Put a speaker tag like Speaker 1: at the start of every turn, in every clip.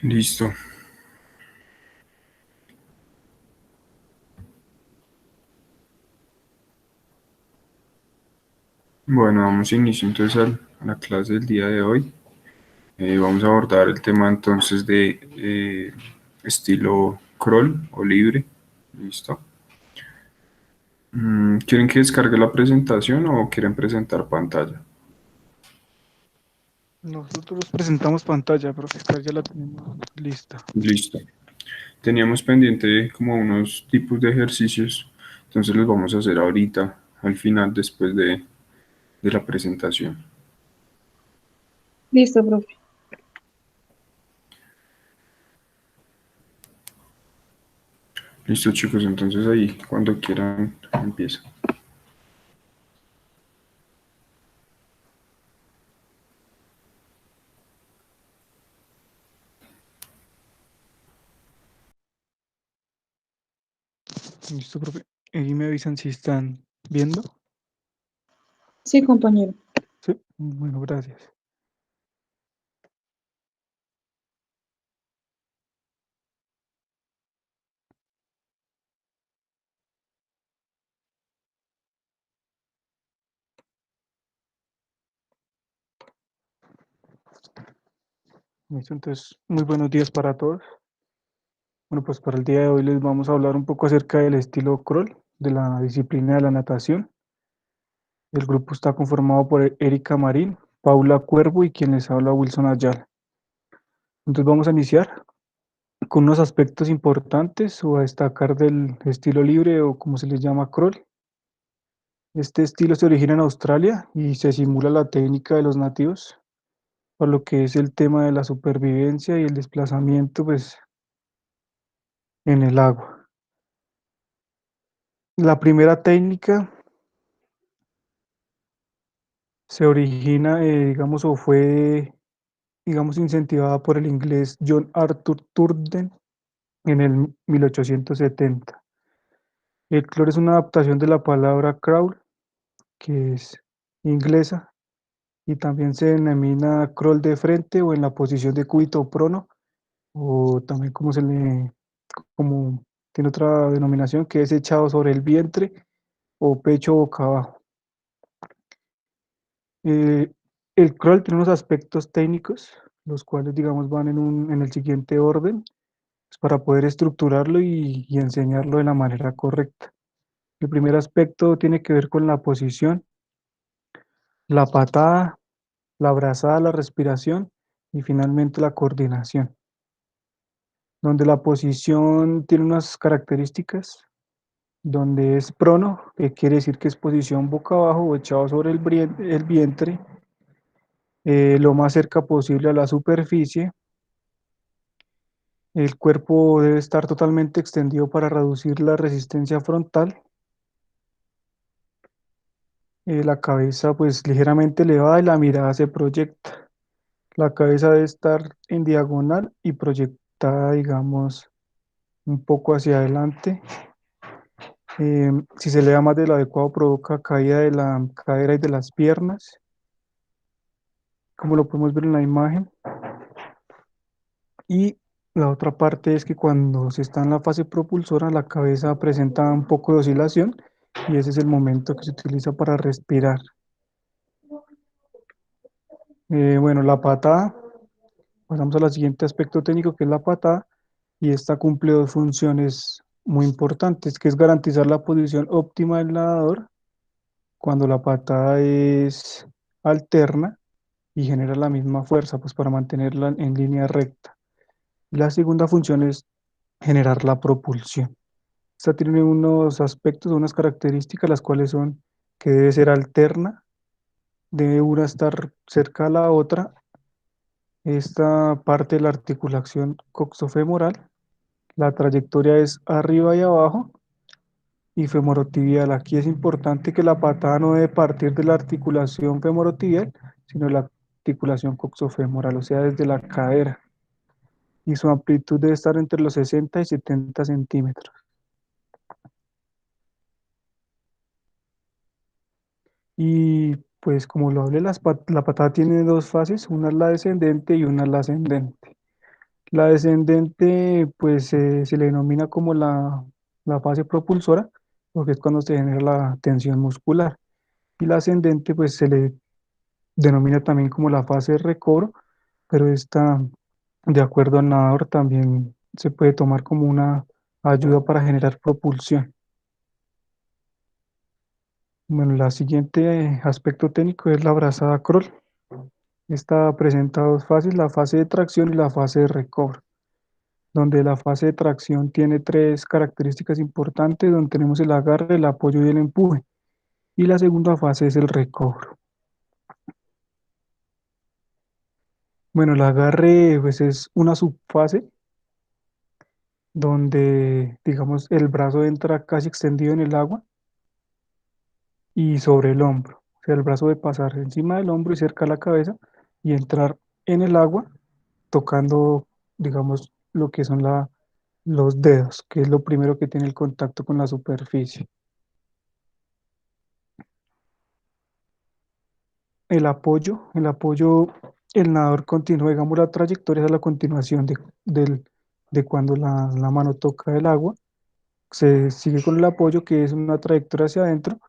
Speaker 1: Listo. Bueno, vamos a iniciar entonces a la clase del día de hoy. Vamos a abordar el tema entonces de estilo crawl o libre. Listo. ¿Quieren que descargue la presentación o quieren presentar pantalla?
Speaker 2: Nosotros presentamos pantalla, profe, acá ya la tenemos lista.
Speaker 1: Listo. Teníamos pendiente como unos tipos de ejercicios, entonces los vamos a hacer ahorita, al final, después de la presentación.
Speaker 3: Listo, profe.
Speaker 1: Listo, chicos, entonces ahí, cuando quieran, empieza.
Speaker 2: Listo, profe. Ahí me avisan si están viendo.
Speaker 3: Sí, compañero.
Speaker 2: Sí, bueno, gracias. Listo, entonces, muy buenos días para todos. Bueno, pues para el día de hoy les vamos a hablar un poco acerca del estilo crawl, de la disciplina de la natación. El grupo está conformado por Erika Marín, Paula Cuervo y quien les habla Wilson Ayala. Entonces vamos a iniciar con unos aspectos importantes o a destacar del estilo libre o como se les llama crawl. Este estilo se origina en Australia y se simula la técnica de los nativos, por lo que es el tema de la supervivencia y el desplazamiento pues, en el agua. La primera técnica se origina, digamos, o fue, digamos, incentivada por el inglés John Arthur Turden en el 1870. El crawl es una adaptación de la palabra crawl, que es inglesa, y también se denomina crawl de frente o en la posición de cúbito prono, o también como tiene otra denominación que es echado sobre el vientre o pecho boca abajo. Eh, el crawl tiene unos aspectos técnicos, los cuales digamos van en el siguiente orden, pues, para poder estructurarlo y enseñarlo de la manera correcta. El primer aspecto tiene que ver con la posición, la patada, la brazada, la respiración y finalmente la coordinación, donde la posición tiene unas características donde es prono, que quiere decir que es posición boca abajo o echado sobre el vientre, lo más cerca posible a la superficie. El cuerpo debe estar totalmente extendido para reducir la resistencia frontal. La cabeza pues ligeramente elevada y la mirada se proyecta. La cabeza debe estar en diagonal y proyectada, digamos, un poco hacia adelante. Si se eleva más de lo adecuado provoca caída de la cadera y de las piernas, como lo podemos ver en la imagen. Y la otra parte es que cuando se está en la fase propulsora, la cabeza presenta un poco de oscilación y ese es el momento que se utiliza para respirar. Bueno, la patada, pasamos al siguiente aspecto técnico que es la patada y esta cumple dos funciones muy importantes, que es garantizar la posición óptima del nadador cuando la patada es alterna y genera la misma fuerza, pues para mantenerla en línea recta. Y la segunda función es generar la propulsión. Esta tiene unos aspectos, unas características, las cuales son que debe ser alterna, debe una estar cerca a la otra. Esta parte de la articulación coxofemoral, la trayectoria es arriba y abajo y femorotibial. Aquí es importante que la patada no debe partir de la articulación femorotibial, sino de la articulación coxofemoral, o sea, desde la cadera. Y su amplitud debe estar entre los 60 y 70 centímetros. Y pues como lo hablé, la patada tiene dos fases, una es la descendente y una es la ascendente. La descendente, pues se le denomina como la fase propulsora, porque es cuando se genera la tensión muscular. Y la ascendente, pues se le denomina también como la fase de recobro, pero esta, de acuerdo al nadador, también se puede tomar como una ayuda para generar propulsión. Bueno, la siguiente aspecto técnico es la brazada crawl. Esta presenta dos fases, la fase de tracción y la fase de recobro, donde la fase de tracción tiene tres características importantes, donde tenemos el agarre, el apoyo y el empuje. Y la segunda fase es el recobro. Bueno, el agarre pues, es una subfase donde, digamos, el brazo entra casi extendido en el agua y sobre el hombro. O sea, el brazo debe pasar encima del hombro y cerca de la cabeza y entrar en el agua tocando, digamos, lo que son los dedos, que es lo primero que tiene el contacto con la superficie. El apoyo, el nadador continúa, digamos, la trayectoria es la continuación de cuando la mano toca el agua. Se sigue con el apoyo, que es una trayectoria hacia adentro,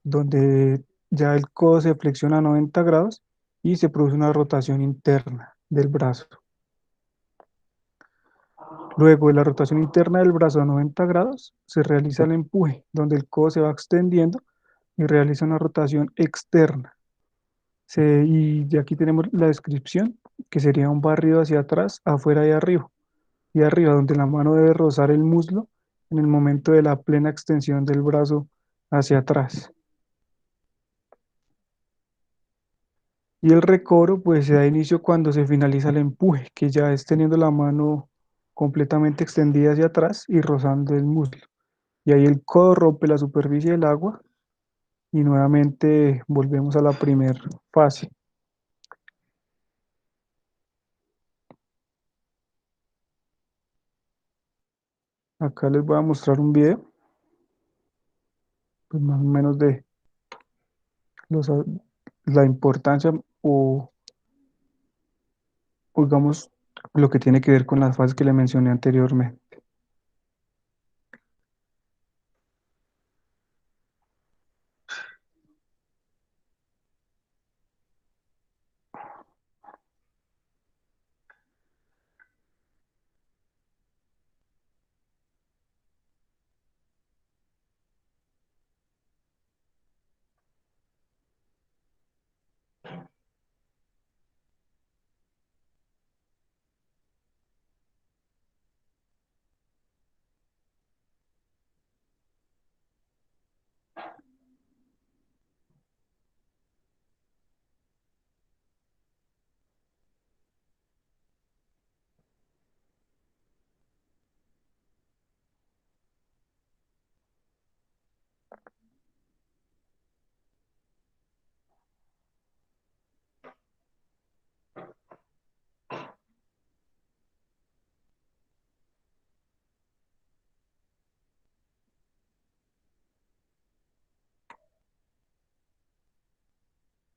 Speaker 2: donde ya el codo se flexiona a 90 grados y se produce una rotación interna del brazo. Luego de la rotación interna del brazo a 90 grados, se realiza el empuje, donde el codo se va extendiendo y realiza una rotación externa. Y de aquí tenemos la descripción, que sería un barrido hacia atrás, afuera y arriba, donde la mano debe rozar el muslo en el momento de la plena extensión del brazo hacia atrás. Y el recobro pues se da inicio cuando se finaliza el empuje, que ya es teniendo la mano completamente extendida hacia atrás y rozando el muslo. Y ahí el codo rompe la superficie del agua y nuevamente volvemos a la primera fase. Acá les voy a mostrar un video, pues más o menos de los, la importancia o digamos lo que tiene que ver con las fases que le mencioné anteriormente.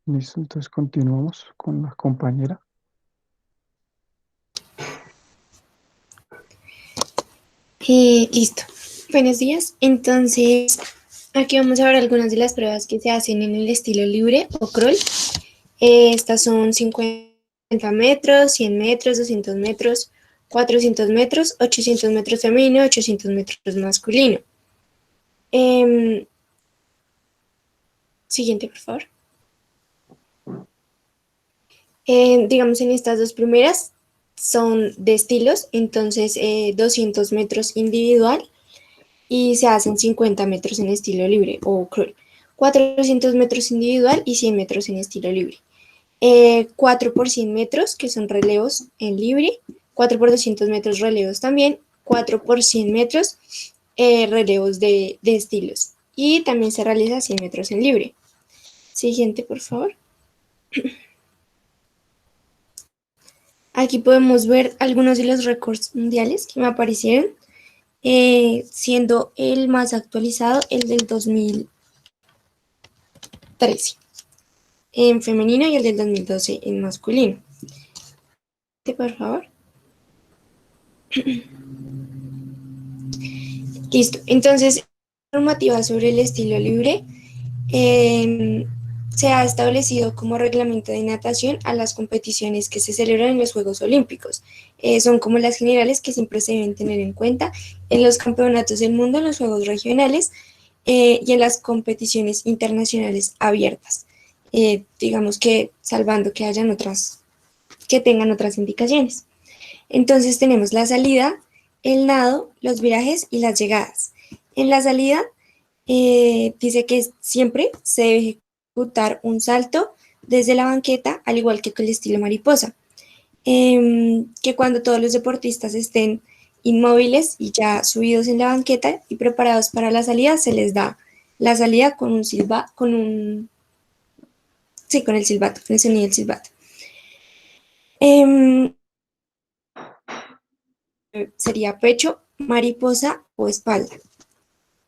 Speaker 2: Listo, entonces continuamos con la compañera.
Speaker 4: Listo. Buenos días. Entonces, aquí vamos a ver algunas de las pruebas que se hacen en el estilo libre o crawl. Estas son 50 metros, 100 metros, 200 metros, 400 metros, 800 metros femenino, 800 metros masculino. Siguiente, por favor. Digamos, en estas dos primeras son de estilos, entonces 200 metros individual y se hacen 50 metros en estilo libre o crawl, 400 metros individual y 100 metros en estilo libre. 4 por 100 metros, que son relevos en libre, 4 por 200 metros relevos también, 4 por 100 metros relevos de estilos. Y también se realiza 100 metros en libre. Siguiente, por favor. Aquí podemos ver algunos de los récords mundiales que me aparecieron, siendo el más actualizado el del 2013 en femenino y el del 2012 en masculino. Por favor. Listo. Entonces, normativa sobre el estilo libre se ha establecido como reglamento de natación a las competiciones que se celebran en los Juegos Olímpicos. Son como las generales que siempre se deben tener en cuenta en los campeonatos del mundo, en los Juegos regionales y en las competiciones internacionales abiertas. Digamos que salvando que hayan otras, que tengan otras indicaciones. Entonces tenemos la salida, el nado, los virajes y las llegadas. En la salida dice que siempre se debe ejecutar un salto desde la banqueta, al igual que con el estilo mariposa. Que cuando todos los deportistas estén inmóviles y ya subidos en la banqueta y preparados para la salida, se les da la salida con un silbato, con el silbato, con el sonido del silbato. Sería pecho, mariposa o espalda.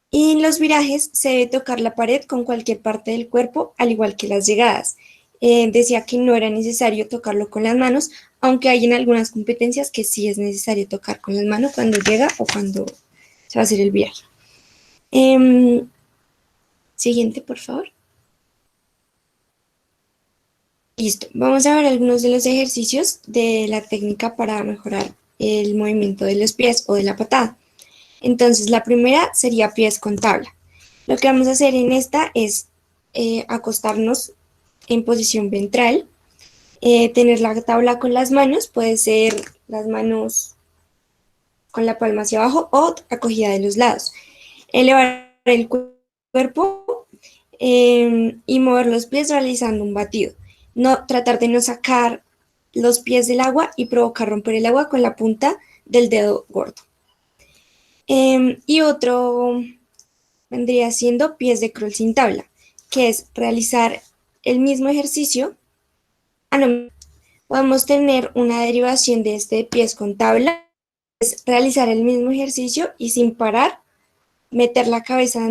Speaker 4: Y en los virajes se debe tocar la pared con cualquier parte del cuerpo, al igual que las llegadas. Decía que no era necesario tocarlo con las manos, aunque hay en algunas competencias que sí es necesario tocar con las manos cuando llega o cuando se va a hacer el viraje. Siguiente, por favor. Listo. Vamos a ver algunos de los ejercicios de la técnica para mejorar el movimiento de los pies o de la patada. Entonces, la primera sería pies con tabla. Lo que vamos a hacer en esta es acostarnos en posición ventral, tener la tabla con las manos, puede ser las manos con la palma hacia abajo o acogida de los lados. Elevar el cuerpo y mover los pies realizando un batido. Tratar de no sacar los pies del agua y provocar romper el agua con la punta del dedo gordo. Y otro vendría siendo pies de crawl sin tabla, que es realizar el mismo ejercicio. Podemos tener una derivación de este pies con tabla, es realizar el mismo ejercicio y sin parar, meter la cabeza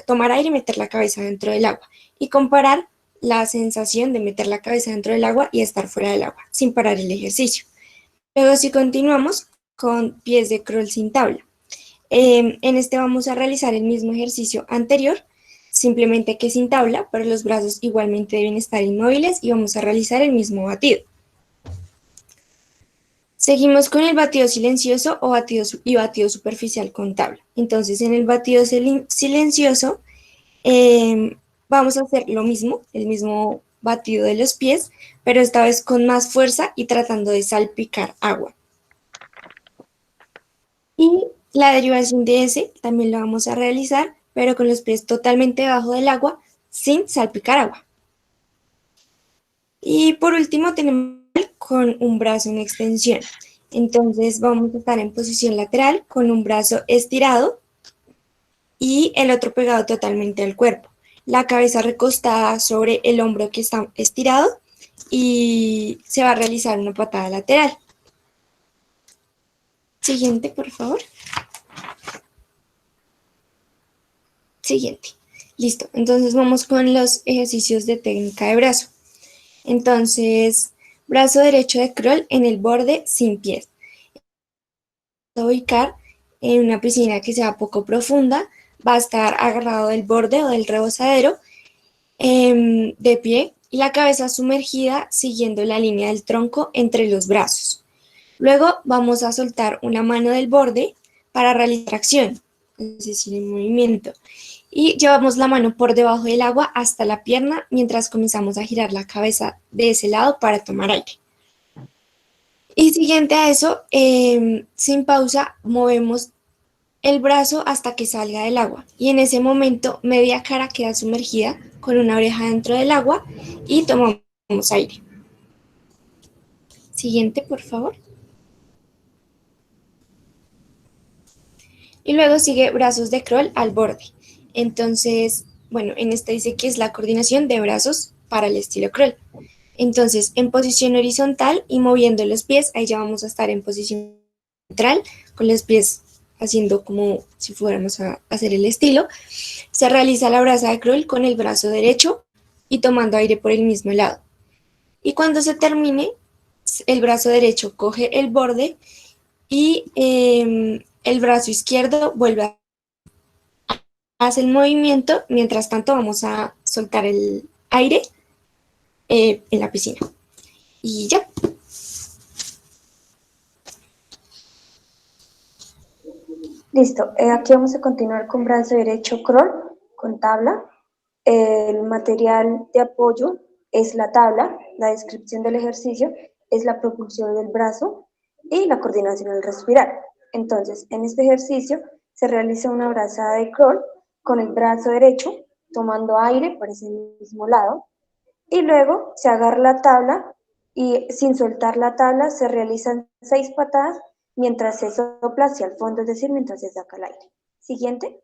Speaker 4: tomar aire y meter la cabeza dentro del agua. Y comparar la sensación de meter la cabeza dentro del agua y estar fuera del agua, sin parar el ejercicio. Luego, si continuamos con pies de crawl sin tabla. En este vamos a realizar el mismo ejercicio anterior, simplemente que sin tabla, pero los brazos igualmente deben estar inmóviles y vamos a realizar el mismo batido. Seguimos con el batido silencioso o batido superficial con tabla. Entonces, en el batido silencioso vamos a hacer lo mismo, el mismo batido de los pies, pero esta vez con más fuerza y tratando de salpicar agua. Y la derivación de ese también lo vamos a realizar, pero con los pies totalmente debajo del agua, sin salpicar agua. Y por último tenemos con un brazo en extensión. Entonces vamos a estar en posición lateral con un brazo estirado y el otro pegado totalmente al cuerpo. La cabeza recostada sobre el hombro que está estirado y se va a realizar una patada lateral. Siguiente, por favor. Siguiente. Listo. Entonces vamos con los ejercicios de técnica de brazo. Entonces, brazo derecho de crawl en el borde sin pies. Vamos a ubicar en una piscina que sea poco profunda. Va a estar agarrado del borde o del rebosadero de pie y la cabeza sumergida siguiendo la línea del tronco entre los brazos. Luego vamos a soltar una mano del borde para realizar acción, es decir, el movimiento. Y llevamos la mano por debajo del agua hasta la pierna mientras comenzamos a girar la cabeza de ese lado para tomar aire. Y siguiente a eso, sin pausa, movemos el brazo hasta que salga del agua. Y en ese momento, media cara queda sumergida con una oreja dentro del agua y tomamos aire. Siguiente, por favor. Y luego sigue brazos de crawl al borde. Entonces, bueno, en esta dice que es la coordinación de brazos para el estilo crawl. Entonces, en posición horizontal y moviendo los pies, ahí ya vamos a estar en posición central, con los pies haciendo como si fuéramos a hacer el estilo. Se realiza la braza de crawl con el brazo derecho y tomando aire por el mismo lado. Y cuando se termine, el brazo derecho coge el borde y el brazo izquierdo vuelve a hacer el movimiento. Mientras tanto vamos a soltar el aire en la piscina. Y ya.
Speaker 5: Listo, aquí vamos a continuar con brazo derecho crawl, con tabla. El material de apoyo es la tabla, la descripción del ejercicio es la propulsión del brazo y la coordinación al respirar. Entonces, en este ejercicio se realiza una brazada de crawl con el brazo derecho, tomando aire por ese mismo lado, y luego se agarra la tabla y sin soltar la tabla se realizan 6 patadas mientras se sopla hacia el fondo, es decir, mientras se saca el aire. Siguiente.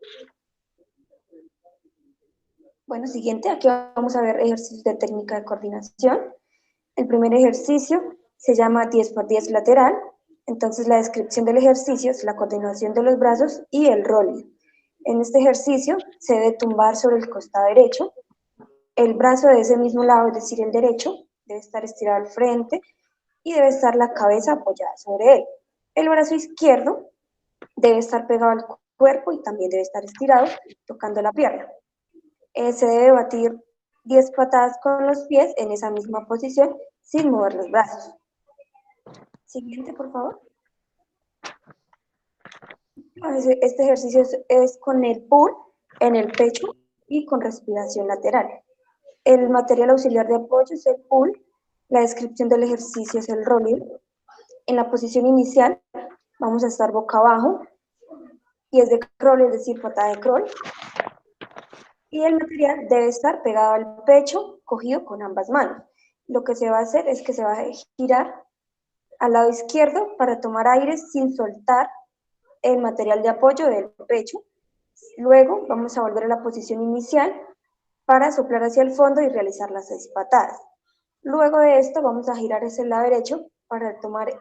Speaker 5: Bueno, siguiente, aquí vamos a ver ejercicios de técnica de coordinación. El primer ejercicio se llama 10 por 10 lateral. Entonces la descripción del ejercicio es la coordinación de los brazos y el rolling. En este ejercicio se debe tumbar sobre el costado derecho. El brazo de ese mismo lado, es decir, el derecho, debe estar estirado al frente y debe estar la cabeza apoyada sobre él. El brazo izquierdo debe estar pegado al cuerpo y también debe estar estirado, tocando la pierna. Se debe batir 10 patadas con los pies en esa misma posición, sin mover los brazos. Siguiente, por favor. Este ejercicio es con el pull en el pecho y con respiración lateral. El material auxiliar de apoyo es el pull, la descripción del ejercicio es el rolling. En la posición inicial vamos a estar boca abajo, y es de crawl, es decir, patada de crawl. Y el material debe estar pegado al pecho, cogido con ambas manos. Lo que se va a hacer es que se va a girar al lado izquierdo para tomar aire sin soltar el material de apoyo del pecho. Luego vamos a volver a la posición inicial para soplar hacia el fondo y realizar las 6 patadas. Luego de esto vamos a girar hacia el lado derecho para tomar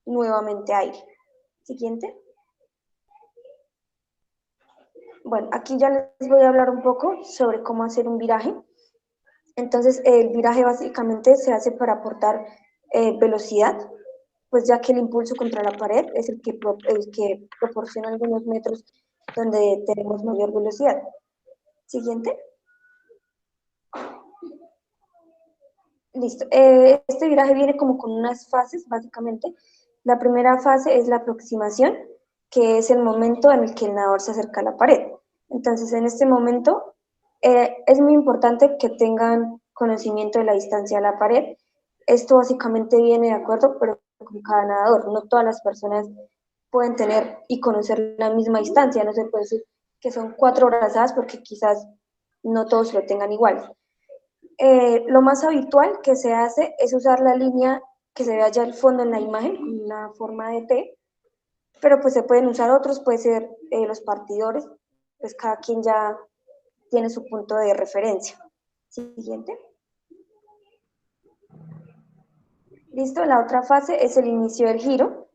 Speaker 5: nuevamente aire. Siguiente. Bueno, aquí ya les voy a hablar un poco sobre cómo hacer un viraje. Entonces, el viraje básicamente se hace para aportar velocidad, pues ya que el impulso contra la pared es el que proporciona algunos metros donde tenemos mayor velocidad. Siguiente. Listo. Este viraje viene como con unas fases, básicamente. La primera fase es la aproximación, que es el momento en el que el nadador se acerca a la pared. Entonces, en este momento, es muy importante que tengan conocimiento de la distancia a la pared. Esto básicamente viene de acuerdo, pero con cada nadador. No todas las personas pueden tener y conocer la misma distancia. No se puede decir que son 4 brazadas porque quizás no todos lo tengan igual. Lo más habitual que se hace es usar la línea que se ve allá al fondo en la imagen, con una forma de T, pero pues se pueden usar otros, puede ser los partidores, pues cada quien ya tiene su punto de referencia. Siguiente. Listo, la otra fase es el inicio del giro.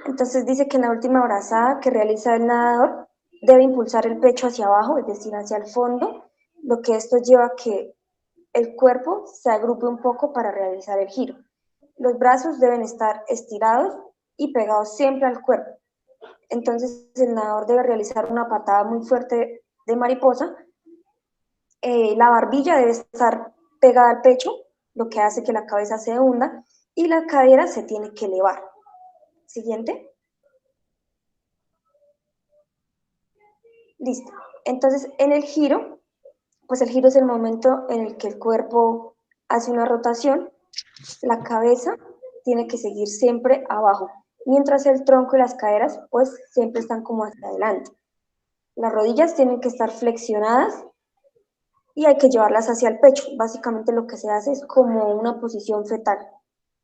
Speaker 5: Entonces dice que en la última brazada que realiza el nadador debe impulsar el pecho hacia abajo, es decir, hacia el fondo, lo que esto lleva a que el cuerpo se agrupe un poco para realizar el giro. Los brazos deben estar estirados y pegados siempre al cuerpo. Entonces el nadador debe realizar una patada muy fuerte de mariposa. La barbilla debe estar pegada al pecho, lo que hace que la cabeza se hunda, y la cadera se tiene que elevar. Siguiente. Listo. Entonces en el giro, pues el giro es el momento en el que el cuerpo hace una rotación, la cabeza tiene que seguir siempre abajo, mientras el tronco y las caderas pues siempre están como hacia adelante. Las rodillas tienen que estar flexionadas y hay que llevarlas hacia el pecho. Básicamente lo que se hace es como una posición fetal,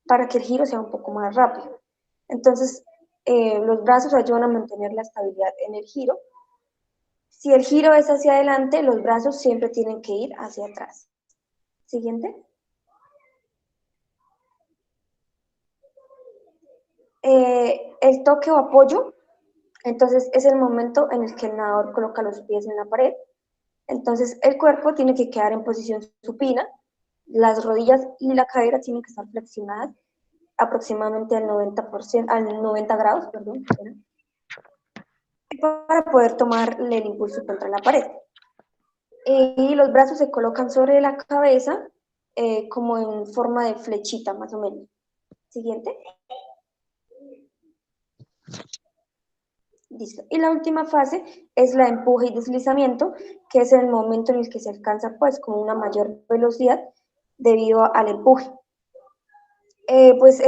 Speaker 5: para que el giro sea un poco más rápido. Entonces, los brazos ayudan a mantener la estabilidad en el giro. Si el giro es hacia adelante, los brazos siempre tienen que ir hacia atrás. Siguiente. El toque o apoyo, entonces es el momento en el que el nadador coloca los pies en la pared. Entonces el cuerpo tiene que quedar en posición supina, las rodillas y la cadera tienen que estar flexionadas aproximadamente al 90%, al 90 grados, perdón, para poder tomarle el impulso contra la pared. Y los brazos se colocan sobre la cabeza como en forma de flechita, más o menos. Siguiente. Listo. Y la última fase es la empuje y deslizamiento, que es el momento en el que se alcanza pues con una mayor velocidad debido al empuje. Pues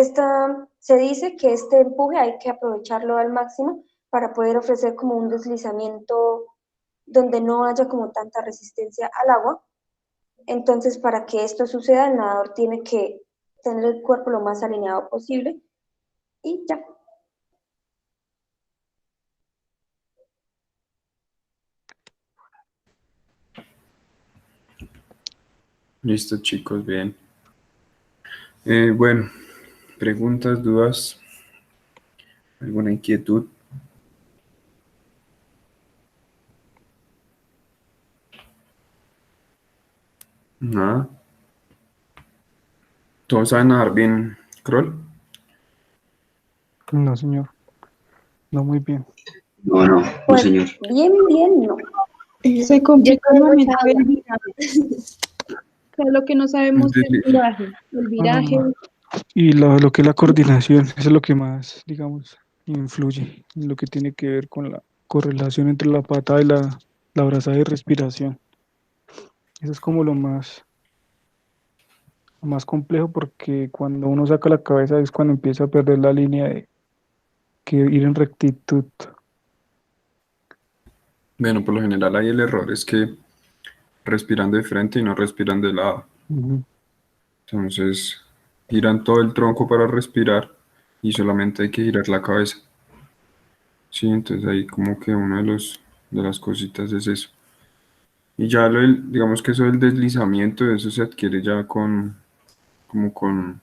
Speaker 5: se dice que este empuje hay que aprovecharlo al máximo para poder ofrecer como un deslizamiento donde no haya como tanta resistencia al agua. Entonces, para que esto suceda, el nadador tiene que tener el cuerpo lo más alineado posible y ya.
Speaker 1: Listo, chicos, bien. Bueno, preguntas, dudas, alguna inquietud. Nada. ¿Todos saben nadar bien, crawl?
Speaker 2: No, señor. No muy bien.
Speaker 6: No,
Speaker 5: Pues,
Speaker 6: señor.
Speaker 5: bien, no.
Speaker 3: Se
Speaker 4: Yo
Speaker 3: complica el
Speaker 4: creo que
Speaker 3: momento del viraje. O sea, lo que no sabemos es el viraje. El viraje,
Speaker 2: Y lo que es la coordinación, eso es lo que más, digamos, influye, en lo que tiene que ver con la correlación entre la patada y la brazada y respiración. Eso es como lo más complejo porque cuando uno saca la cabeza es cuando empieza a perder la línea de que ir en rectitud.
Speaker 1: Bueno, por lo general hay el error, es que respiran de frente y no respiran de lado.
Speaker 2: Ujú.
Speaker 1: Entonces, giran todo el tronco para respirar y solamente hay que girar la cabeza. Sí, entonces ahí como que uno de las cositas es eso. Y ya digamos que eso del deslizamiento, eso se adquiere ya como con,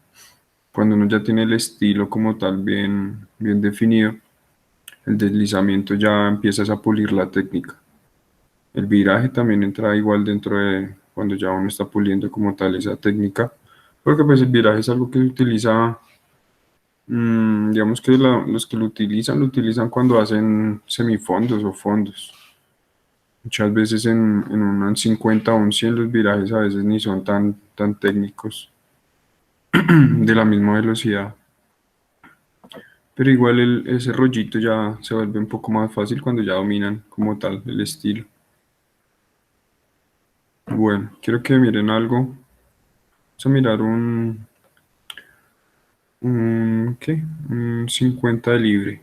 Speaker 1: cuando uno ya tiene el estilo como tal bien definido, el deslizamiento ya empiezas a pulir la técnica. El viraje también entra igual dentro de cuando ya uno está puliendo como tal esa técnica, porque pues el viraje es algo que se utiliza, digamos que los que lo utilizan cuando hacen semifondos o fondos. Muchas veces en un 50 o un 100 los virajes a veces ni son tan técnicos de la misma velocidad. Pero igual ese rollito ya se vuelve un poco más fácil cuando ya dominan como tal el estilo. Bueno, quiero que miren algo. Vamos a mirar ¿qué? Un 50 de libre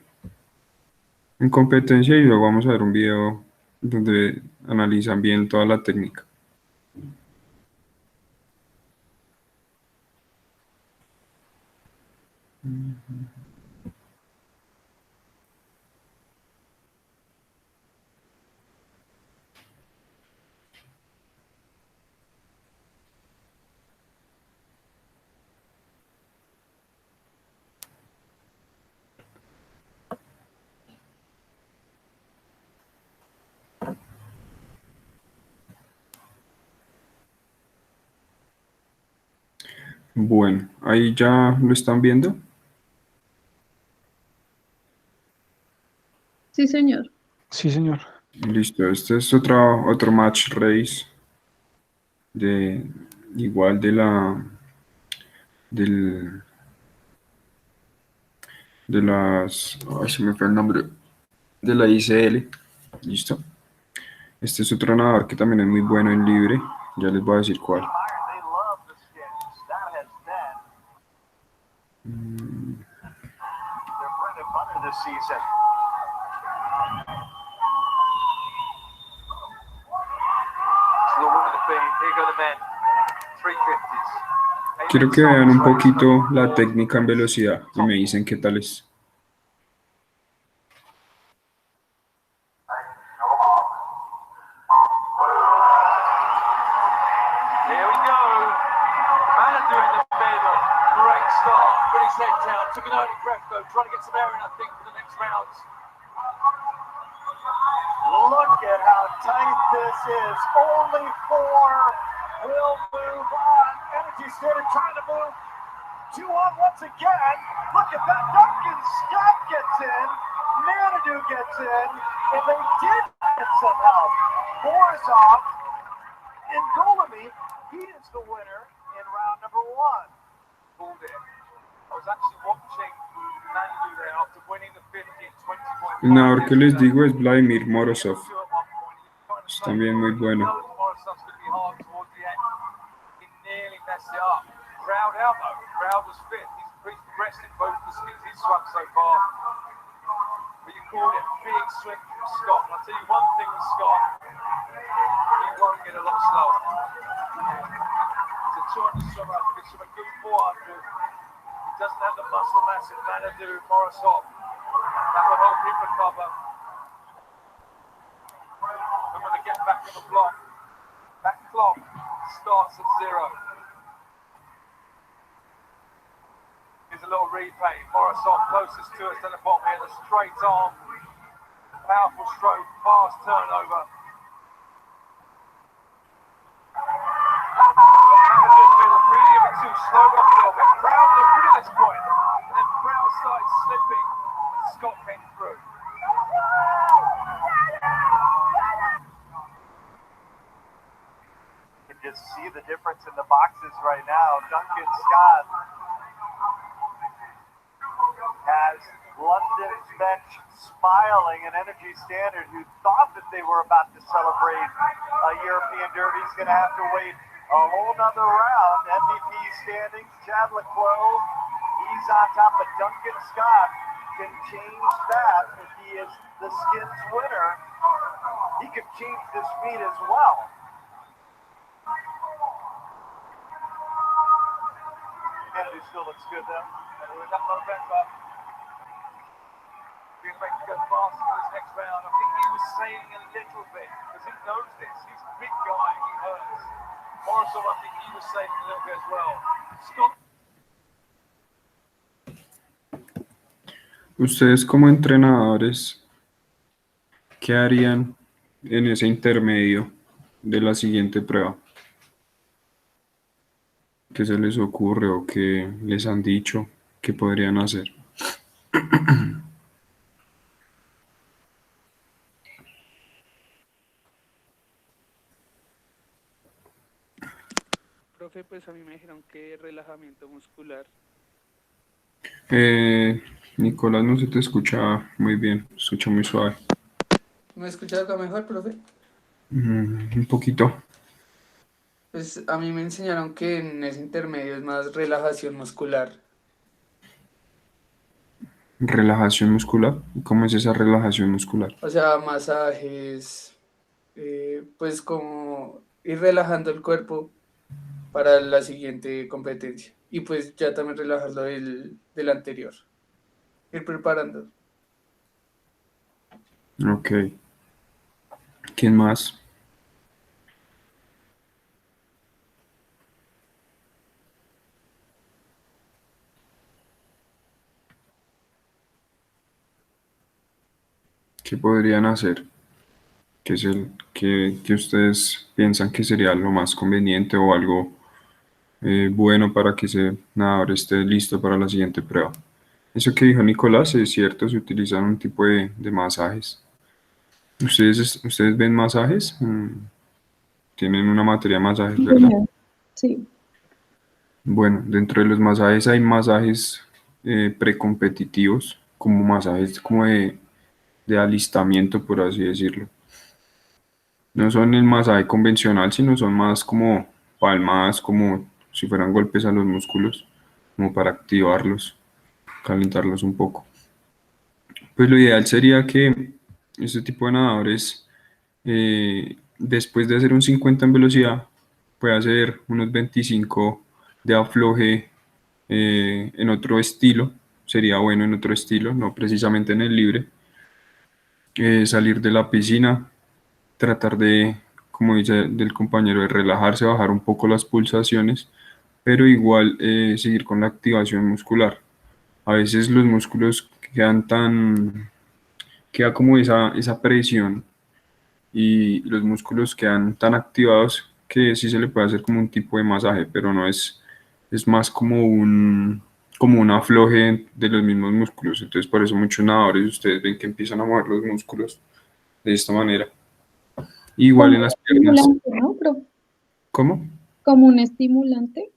Speaker 1: en competencia y luego vamos a ver un video donde analizan bien toda la técnica. Bueno, ahí ya lo están viendo.
Speaker 3: sí, señor.
Speaker 2: Sí, señor.
Speaker 1: Listo, este es otro match race de igual del, de las, ay, se me fue el nombre, de la ICL. Listo. Este es otro nadador que también es muy bueno en libre. Ya les voy a decir cuál. Quiero que vean un poquito la técnica en velocidad y me dicen qué tal es.
Speaker 7: Here we go. Manadu in the middle. Great start. Put his head down. Took an early breath though. Trying to get some air in, I think, for the next round. Look at how tight this is. Only 4 will move on. Energy Standard trying to move. 2 on once again. Look at that. Duncan Scott gets in. Manitou gets in. And they did get some help. Borisov and Golemy, he is the winner in round number 1. Pulled it. I was actually watching Manitou there after winning the 50 in 20
Speaker 1: El nadador que les digo es Vladimir Morozov. Es también muy bueno.
Speaker 7: Morozov's going to be hard towards the end. He nearly messed it up. Crowd out though. Crowd was fit. He's progressed in both the skills he's swum so far. But you call it a big swim from Scott. And I'll tell you one thing with Scott, he won't get a lot slower. He's a 200 swimmer, he can swim a good 400. He doesn't have the muscle mass of Manitou, Morozov. That will help him recover. I'm going to get back on the block. That clock starts at 0. Here's a little replay. Morozov closest to us, then the bottom here, the straight arm. Powerful stroke, fast turnover. Really a bit too slow off a little bit. Crowd looked good at this point. And then Crowd started slipping. Scott came through. You can just see the difference in the boxes right now. Duncan Scott has London's bench smiling, and Energy Standard, who thought that they were about to celebrate a European Derby, is going to have to wait a whole nother round. MVP standings, Chad Leclos, he's on top of Duncan Scott. Can change that if he is the skins winner. He can change this meet as well. Kennedy still looks good though. We've got November. We're going to go fast for this next round. I think he was sailing a little bit because he knows this. He's a big guy. He hurts. Also, I think he was sailing a little bit as well. Scott.
Speaker 1: Ustedes como entrenadores, ¿qué harían en ese intermedio de la siguiente prueba? ¿Qué se les ocurre o qué les han dicho que podrían hacer?
Speaker 6: Profe, pues a mí me dijeron que relajamiento muscular.
Speaker 1: Nicolás, no se te escucha muy bien, se escucha muy suave.
Speaker 6: ¿Me escuchas acá mejor, profe?
Speaker 1: Un poquito.
Speaker 6: Pues a mí me enseñaron que en ese intermedio es más relajación muscular.
Speaker 1: ¿Relajación muscular? ¿Cómo es esa relajación muscular?
Speaker 6: O sea, masajes, pues como ir relajando el cuerpo para la siguiente competencia. Y pues ya también relajarlo del anterior. Ir preparando.
Speaker 1: Ok. ¿Quién más? ¿Qué podrían hacer? ¿Qué es que ustedes piensan que sería lo más conveniente o algo bueno para que ese nadador esté listo para la siguiente prueba? Eso que dijo Nicolás es cierto, se utilizan un tipo de masajes. ¿Ustedes ven masajes? Tienen una materia de masajes, ¿verdad?
Speaker 3: Sí.
Speaker 1: Bueno, dentro de los masajes hay masajes precompetitivos, como masajes como de alistamiento, por así decirlo. No son el masaje convencional, sino son más como palmadas, como si fueran golpes a los músculos, como para activarlos, calentarlos un poco. Pues lo ideal sería que este tipo de nadadores, después de hacer un 50 en velocidad, pueda hacer unos 25 de afloje en otro estilo. Sería bueno en otro estilo, no precisamente en el libre. Salir de la piscina, tratar de, como dice del compañero, de relajarse, bajar un poco las pulsaciones, pero igual seguir con la activación muscular. A veces los músculos queda como esa presión y los músculos quedan tan activados que sí se le puede hacer como un tipo de masaje, pero no es es más como un afloje de los mismos músculos. Entonces, por eso muchos nadadores, ustedes ven que empiezan a mover los músculos de esta manera. Igual
Speaker 3: Como
Speaker 1: en
Speaker 3: un
Speaker 1: las piernas.
Speaker 3: estimulante, ¿no?
Speaker 1: ¿Cómo?
Speaker 3: Como un estimulante.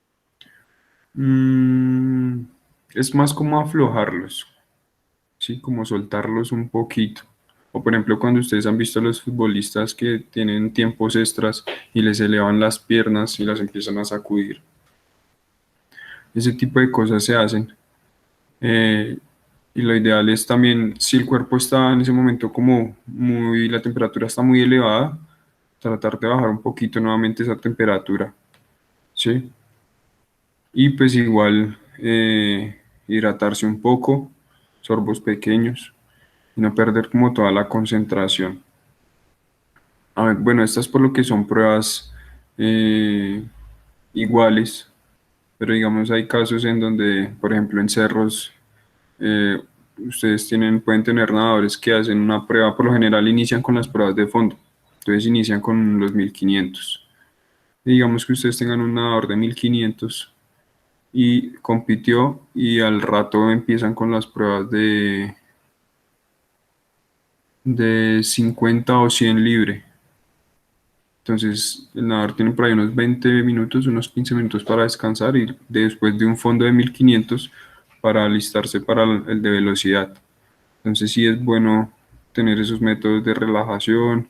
Speaker 1: Mm, es más como aflojarlos, ¿sí? Como soltarlos un poquito. O por ejemplo, cuando ustedes han visto a los futbolistas que tienen tiempos extras y les elevan las piernas y las empiezan a sacudir. Ese tipo de cosas se hacen. Eh, y lo ideal es también, si el cuerpo está en ese momento como la temperatura está muy elevada, tratar de bajar un poquito nuevamente esa temperatura, ¿sí? Y pues igual hidratarse un poco, sorbos pequeños, y no perder como toda la concentración. A ver, bueno, estas por lo que son pruebas eh, iguales, pero digamos hay casos en donde, por ejemplo, en cerros, eh, pueden tener nadadores que hacen una prueba, por lo general inician con las pruebas de fondo, entonces inician con los 1500. Y digamos que ustedes tengan un nadador de 1500 y compitió y al rato empiezan con las pruebas de 50 o 100 libre. Entonces el nadador tiene por ahí unos 20 minutos, unos 15 minutos para descansar y después de un fondo de 1500 para alistarse para el de velocidad. Entonces sí es bueno tener esos métodos de relajación.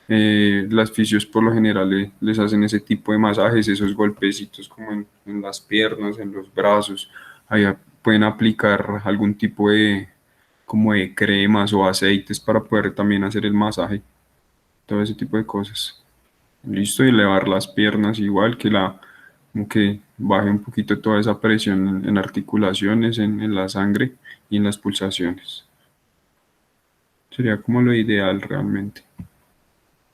Speaker 1: Las fisios por lo general les hacen ese tipo de masajes, esos golpecitos como en las piernas, en los brazos. Allá pueden aplicar algún tipo de como de cremas o aceites para poder también hacer el masaje. Todo ese tipo de cosas. Listo, y elevar las piernas igual como que baje un poquito toda esa presión en articulaciones, en la sangre y en las pulsaciones. Sería como lo ideal realmente.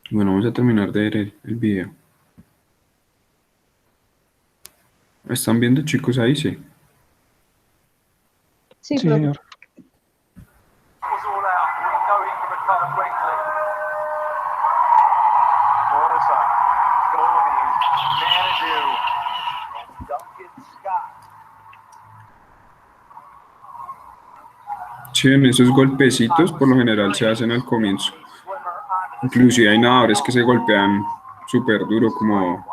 Speaker 1: Bueno, vamos a terminar de ver el video. ¿Están viendo, chicos, ahí? Sí.
Speaker 3: Sí,
Speaker 2: Sí,
Speaker 3: profe.
Speaker 2: señor.
Speaker 7: Was all out. We know he can recover quickly. Morrison, Gorman, Manitou, Duncan Scott.
Speaker 1: Sí, en esos golpecitos por lo general se hacen al comienzo. Inclusive hay nadadores que se golpean súper duro, como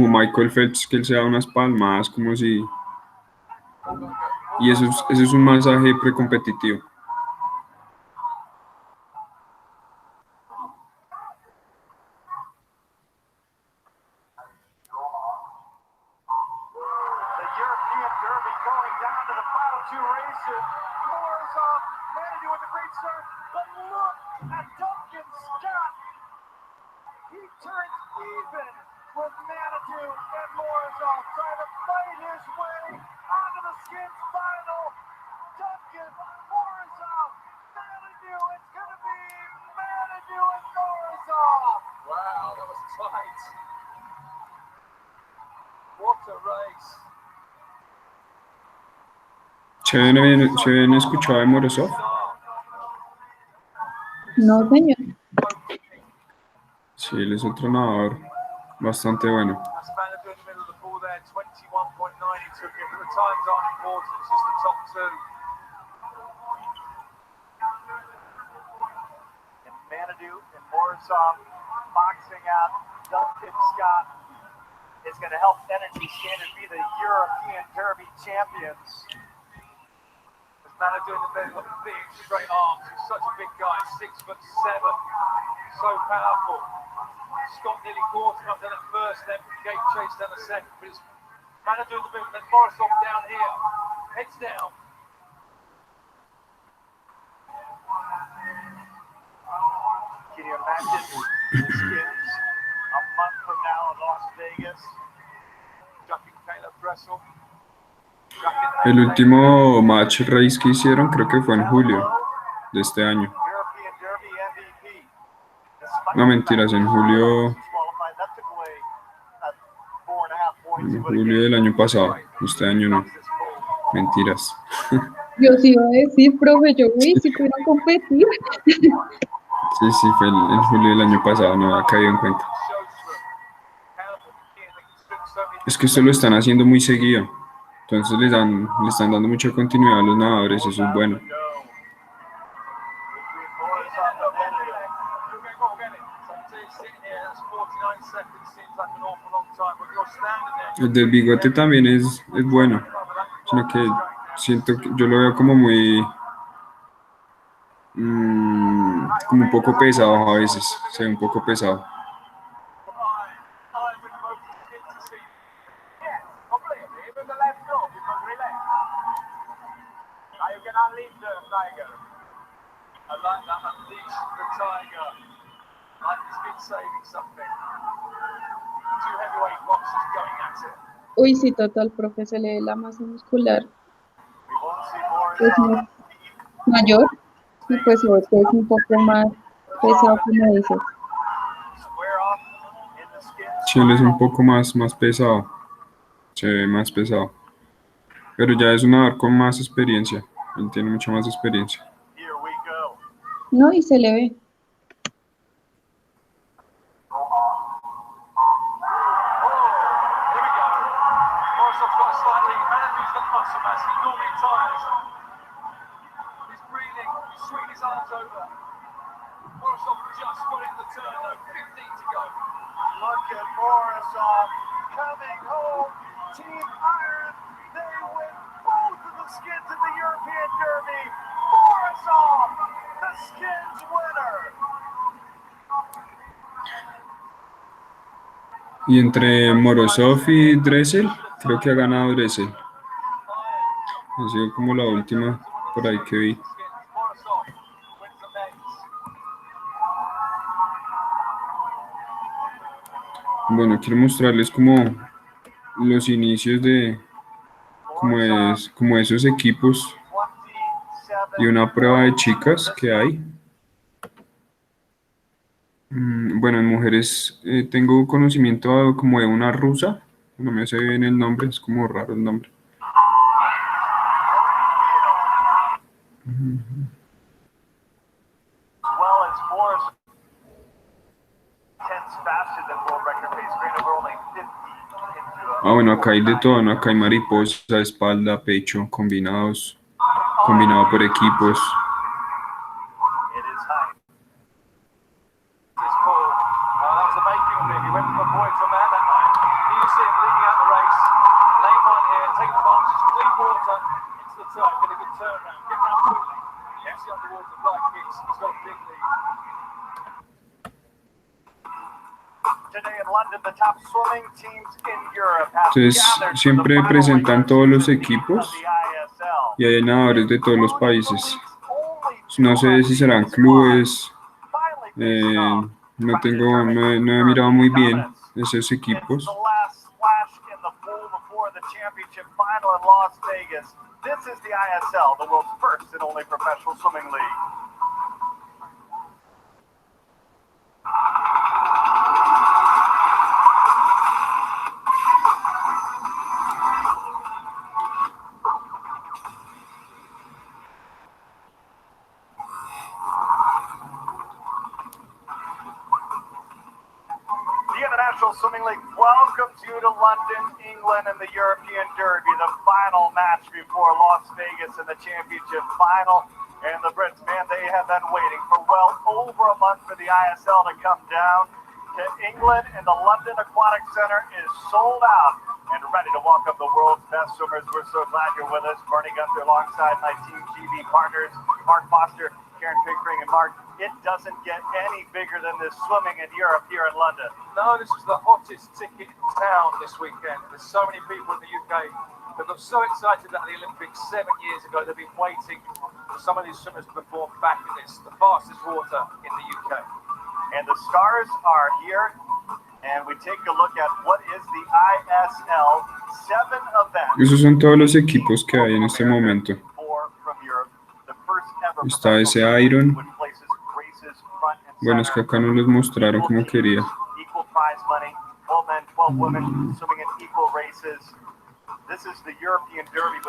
Speaker 1: Michael Phelps, que él se da unas palmadas como si... Y eso es un masaje precompetitivo.
Speaker 7: The European Derby going down to the final two races. Morozov, Manitou with a great start, but look at Duncan Scott. He turns even with Manitou and Morozov trying to fight his way onto the skins final. Duncan, Morozov, Manitou, it's going to be Manitou and Morozov. Wow, that was tight. What a race.
Speaker 1: ¿Se ven escuchado de Morozov?
Speaker 3: No, señor.
Speaker 1: Sí, él es otro nadador bastante bueno.
Speaker 7: That's Manitou in the middle of the pool there, 21.9 he took it, but the times aren't important, it's just the top two. And Manitou and Morozov boxing out. Duncan Scott is going to help Energy Standard be the European Derby champions. As Manitou in the middle with big straight arms, he's such a big guy, 6'7", so powerful. Scott nearly caught him up then at first, then gave chase down the second, but it's Manitou in the middle, then Morozov down here, heads down. Can you imagine the skins a month from now in Las Vegas? Ducking Caleb Dressel.
Speaker 1: El último match race que hicieron creo que fue en julio de este año.
Speaker 7: European Derby MVP.
Speaker 1: No, mentiras, en julio
Speaker 7: En
Speaker 1: del año pasado. Este año no. Mentiras.
Speaker 3: Yo sí iba a decir, profe, yo sí quiero competir.
Speaker 1: Sí, fue en julio del año pasado, no había caído en cuenta. Es que esto lo están haciendo muy seguido. Entonces le están dando mucha continuidad a los nadadores, eso es bueno. El del bigote también es bueno, sino que siento que yo lo veo como muy, como un poco pesado a veces, se ve un poco pesado.
Speaker 3: Uy, sí, total, profe, se le ve la masa muscular. Es mayor y pues lo que es un poco más pesado, como dices.
Speaker 1: Sí, él es un poco más pesado, se ve más pesado. Pero ya es un nadador con más experiencia, él tiene mucha más experiencia.
Speaker 3: No, y se le ve.
Speaker 7: Look at Borisov coming home. Team Iron, they win both of the skins in the European Derby. Borisov, the skins winner.
Speaker 1: Y entre Morozov y Dressel, creo que ha ganado Dressel. Ha sido como la última por ahí que vi. Bueno, quiero mostrarles como los inicios de como esos equipos y una prueba de chicas que hay. Bueno, en mujeres tengo conocimiento como de una rusa, no me sé bien el nombre, es como raro el nombre. Ah, bueno, acá hay de todo, ¿no? Acá hay mariposa, espalda, pecho, combinados, combinado por equipos. Entonces, siempre presentan todos los equipos y hay nadadores de todos los países. No sé si serán clubes, no he mirado muy bien esos equipos.
Speaker 7: This is the ISL, the world's first and only professional swimming league. The International Swimming League welcomes you to London, England, and the European Derby, the final match before Las Vegas in the championship final. And the Brits, man, they have been waiting for well over a month for the ISL to come down to England, and the London Aquatic Center is sold out and ready to welcome the world's best swimmers. We're so glad you're with us. Bernie Gunther alongside my Team GB partners, Mark Foster, Karen Pickering, and Mark. It doesn't get any bigger than this swimming in Europe here in London.
Speaker 8: No, this is the hottest ticket in town this weekend. There's so many people in the UK that got so excited at the Olympics 7 years ago. They've been waiting for some of these swimmers to perform back in this, the fastest water in the UK.
Speaker 7: And the stars are here, and we take a look at what is the ISL 7 events.
Speaker 1: Esos son todos los equipos que hay en este momento. Está ese Iron. Bueno, es que acá no los mostraron como quería.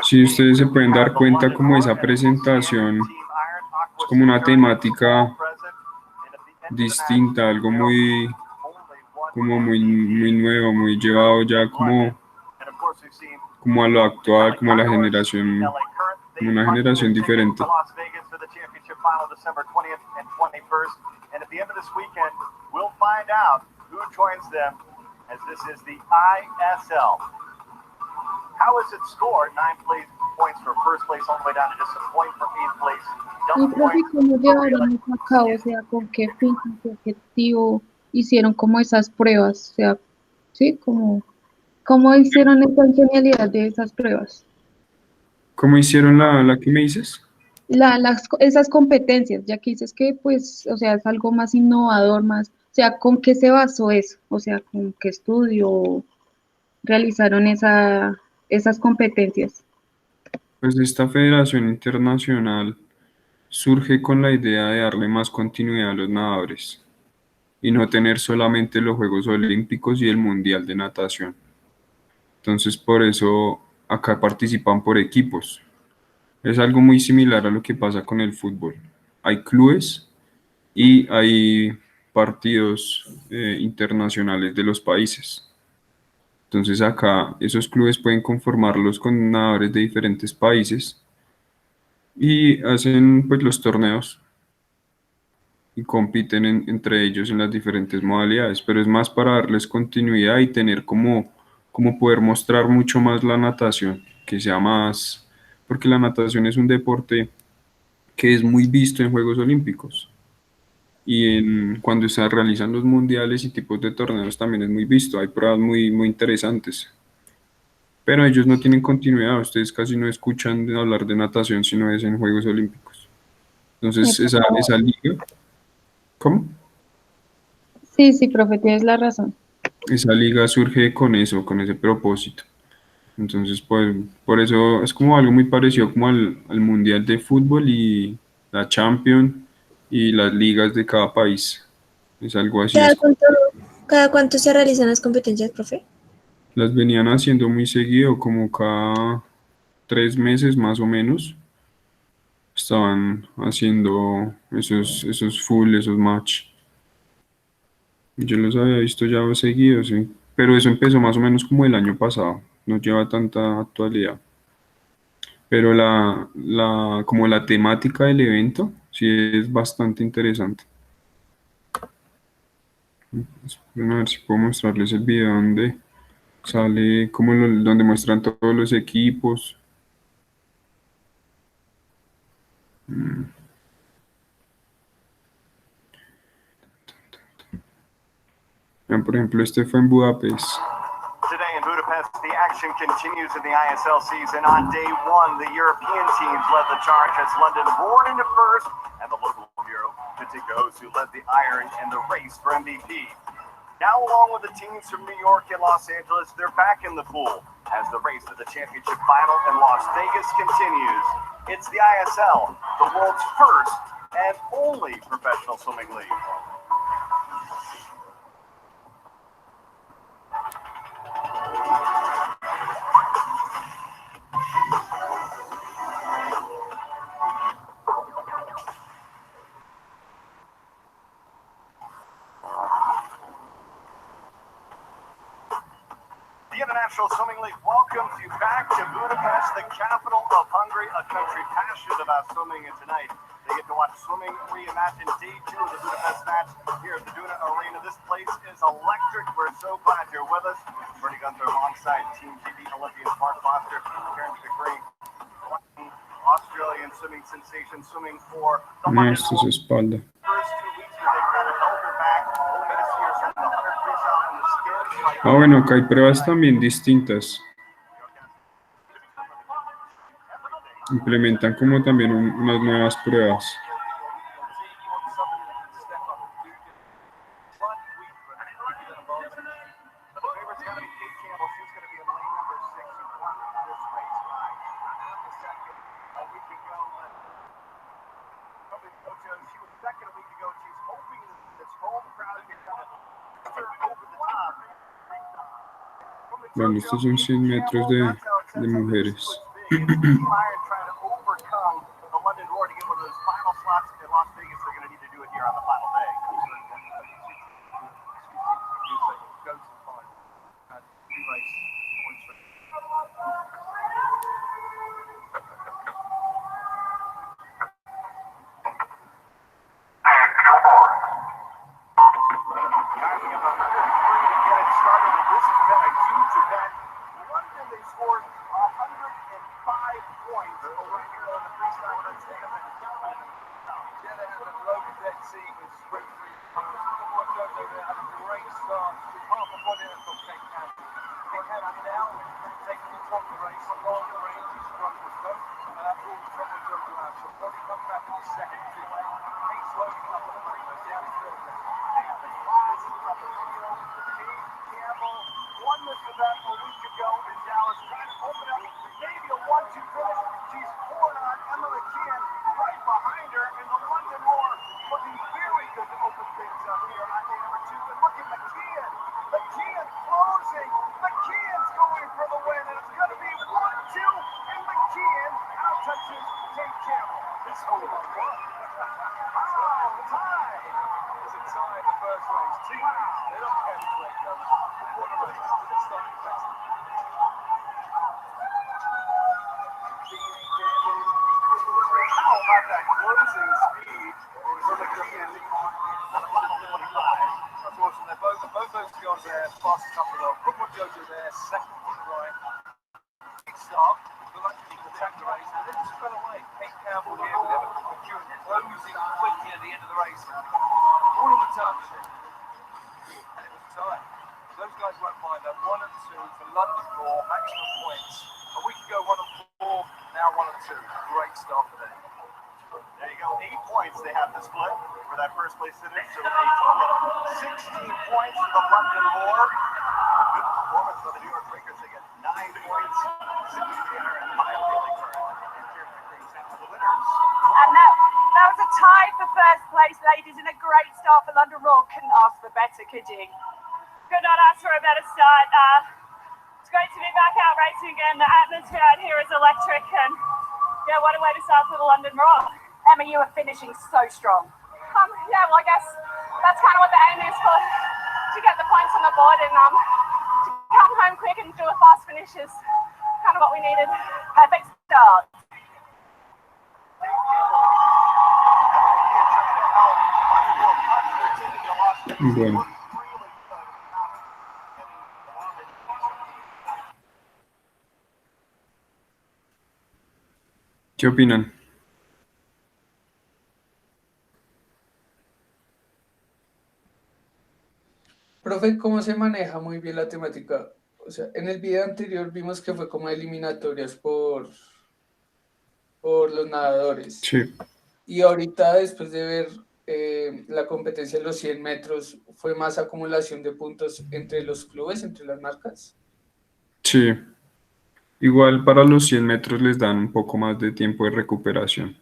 Speaker 1: Si ustedes se pueden dar cuenta como esa presentación es como una temática distinta, algo muy nuevo, muy llevado ya como como a lo actual, como a la generación, como una generación diferente.
Speaker 8: Las Vegas for the championship final, December 20th and 21st. And at the end of this weekend, we'll find out who joins them, as this is the ISL. How is it scored? 9 points for first place, all the way down to just a point for 8th place.
Speaker 3: Y
Speaker 8: Double
Speaker 3: profe,
Speaker 8: points
Speaker 3: ¿cómo
Speaker 8: for
Speaker 3: llevaron eso a cabo? O sea, ¿con qué fin, con qué objetivo hicieron como esas pruebas? O sea, sí, como, ¿cómo hicieron esa genialidad de esas pruebas?
Speaker 1: ¿Cómo hicieron la que me dices?
Speaker 3: Esas competencias, ya que dices que, pues, o sea, es algo más innovador, más, o sea, ¿con qué se basó eso? O sea, ¿con qué estudio realizaron esas competencias?
Speaker 1: Pues esta federación internacional surge con la idea de darle más continuidad a los nadadores y no tener solamente los Juegos Olímpicos y el Mundial de Natación. Entonces, por eso acá participan por equipos. Es algo muy similar a lo que pasa con el fútbol. Hay clubes y hay partidos internacionales de los países. Entonces acá esos clubes pueden conformarlos con nadadores de diferentes países y hacen pues los torneos y compiten entre ellos en las diferentes modalidades, pero es más para darles continuidad y tener como poder mostrar mucho más la natación, que sea más, porque la natación es un deporte que es muy visto en Juegos Olímpicos y cuando se realizan los mundiales y tipos de torneos también es muy visto, hay pruebas muy interesantes. Pero ellos no tienen continuidad, ustedes casi no escuchan hablar de natación si no es en Juegos Olímpicos. Entonces, esa liga, ¿cómo?
Speaker 3: Sí, sí, profe, tienes la razón.
Speaker 1: Esa liga surge con eso, con ese propósito. Entonces, pues, por eso es como algo muy parecido como al Mundial de Fútbol y la Champions y las ligas de cada país. Es algo así.
Speaker 4: ¿Cada cuánto, cada cuánto se realizan las competencias, profe?
Speaker 1: Las venían haciendo muy seguido, como cada 3 meses más o menos. Estaban haciendo esos full, esos match. Yo los había visto ya seguidos, sí. Pero eso empezó más o menos como el año pasado. No lleva tanta actualidad. Pero como la temática del evento, sí es bastante interesante. Bueno, a ver si puedo mostrarles el video donde sale, donde muestran todos los equipos. Vean, por ejemplo, este fue en Budapest.
Speaker 8: Today in Budapest, the action continues in the ISL season. On day one, the European teams led the charge as London roared into first, and the local hero, Katinka Hosu, led the iron in the race for MVP. Now, along with the teams from New York and Los Angeles, they're back in the pool as the race for the championship final in Las Vegas continues. It's the ISL, the world's first and only professional swimming league. The International Swimming League welcomes you back to Budapest, the capital of Hungary, a country passionate about swimming. And tonight, they get to watch swimming reimagined day 2 of the Budapest match here at the Duna Arena. This place is electric. We're so glad you're with us. Bernie Gunther alongside Team GB Olympians Mark Foster, Karen McGree, Australian swimming sensation, swimming for the
Speaker 1: No,
Speaker 8: London
Speaker 1: esta es su espalda.
Speaker 8: first 2 weeks where they kind of held her back, only to see her sort of the 100 freestyle in the skin.
Speaker 1: Ah, bueno, acá hay pruebas también distintas. Implementan como también unas nuevas pruebas. Bueno, estos son 100 metros de mujeres.
Speaker 8: see is sprint free. Football Jojo there had a great start. Half a body from Kate Campbell. Kate Campbell now taking control of the race. Long range, he struggles though. And that rules Football Jojo out. She'll probably come back in the second anyway. Kate's loading up on the primo down in third. Campbell won this event a week ago in Dallas, trying to open up maybe a 1-2 finish. She's pouring on Emma McKeon right behind her, and the London Roar looking very good to open things up here on day number 2. And look at McKeon. McKeon closing. McKeon's going for the win, and it's going to be 1-2, and McKeon out touches Kate Campbell. It's over. Oh, tie. It's a tie in the first race. Teams, they don't care who's late goes. What a race. It's starting fast. How about that closing speed for McKeon? Unfortunately, both those girls there, fastest up the road. Football Jojo there, second from the right. Big start. Looked like he could attack the race, and then just fell away. Kate Campbell here with Emma McKeon closing quickly at the end of the race. All of the touch. And it was a tie. Those guys won't mind that. 1 and 2 for London Raw, maximum points. A week ago, 1 and 4, now 1 and 2. Great start for them.
Speaker 9: There you go, 8 points they have to split for that first place finish. So a total of 16 points for the London Roar. Good performance for the New York Breakers. They get 9 points. Cindy Tanner and Maya Bailey-Curran and Karen McCready are the winners.
Speaker 10: And that was a tie for first place, ladies, and a great start for London Roar. Couldn't ask for better, could you? Could not ask for a better start. It's great to be back out racing again. The atmosphere out here is electric, and yeah, what a way to start for the London Roar. Emma, you are finishing so strong. Yeah, well, I guess that's kind of what the aim is for, to get the points on the board, and to come home quick and do a fast finish is kind of what we needed. Perfect start.
Speaker 1: Bueno. ¿Qué opinan?
Speaker 6: Profe, ¿cómo se maneja muy bien la temática? O sea, en el video anterior vimos que fue como eliminatorias por los nadadores.
Speaker 1: Sí.
Speaker 6: Y ahorita, después de ver la competencia de los 100 metros, ¿fue más acumulación de puntos entre los clubes, entre las marcas?
Speaker 1: Sí. Igual para los 100 metros les dan un poco más de tiempo de recuperación.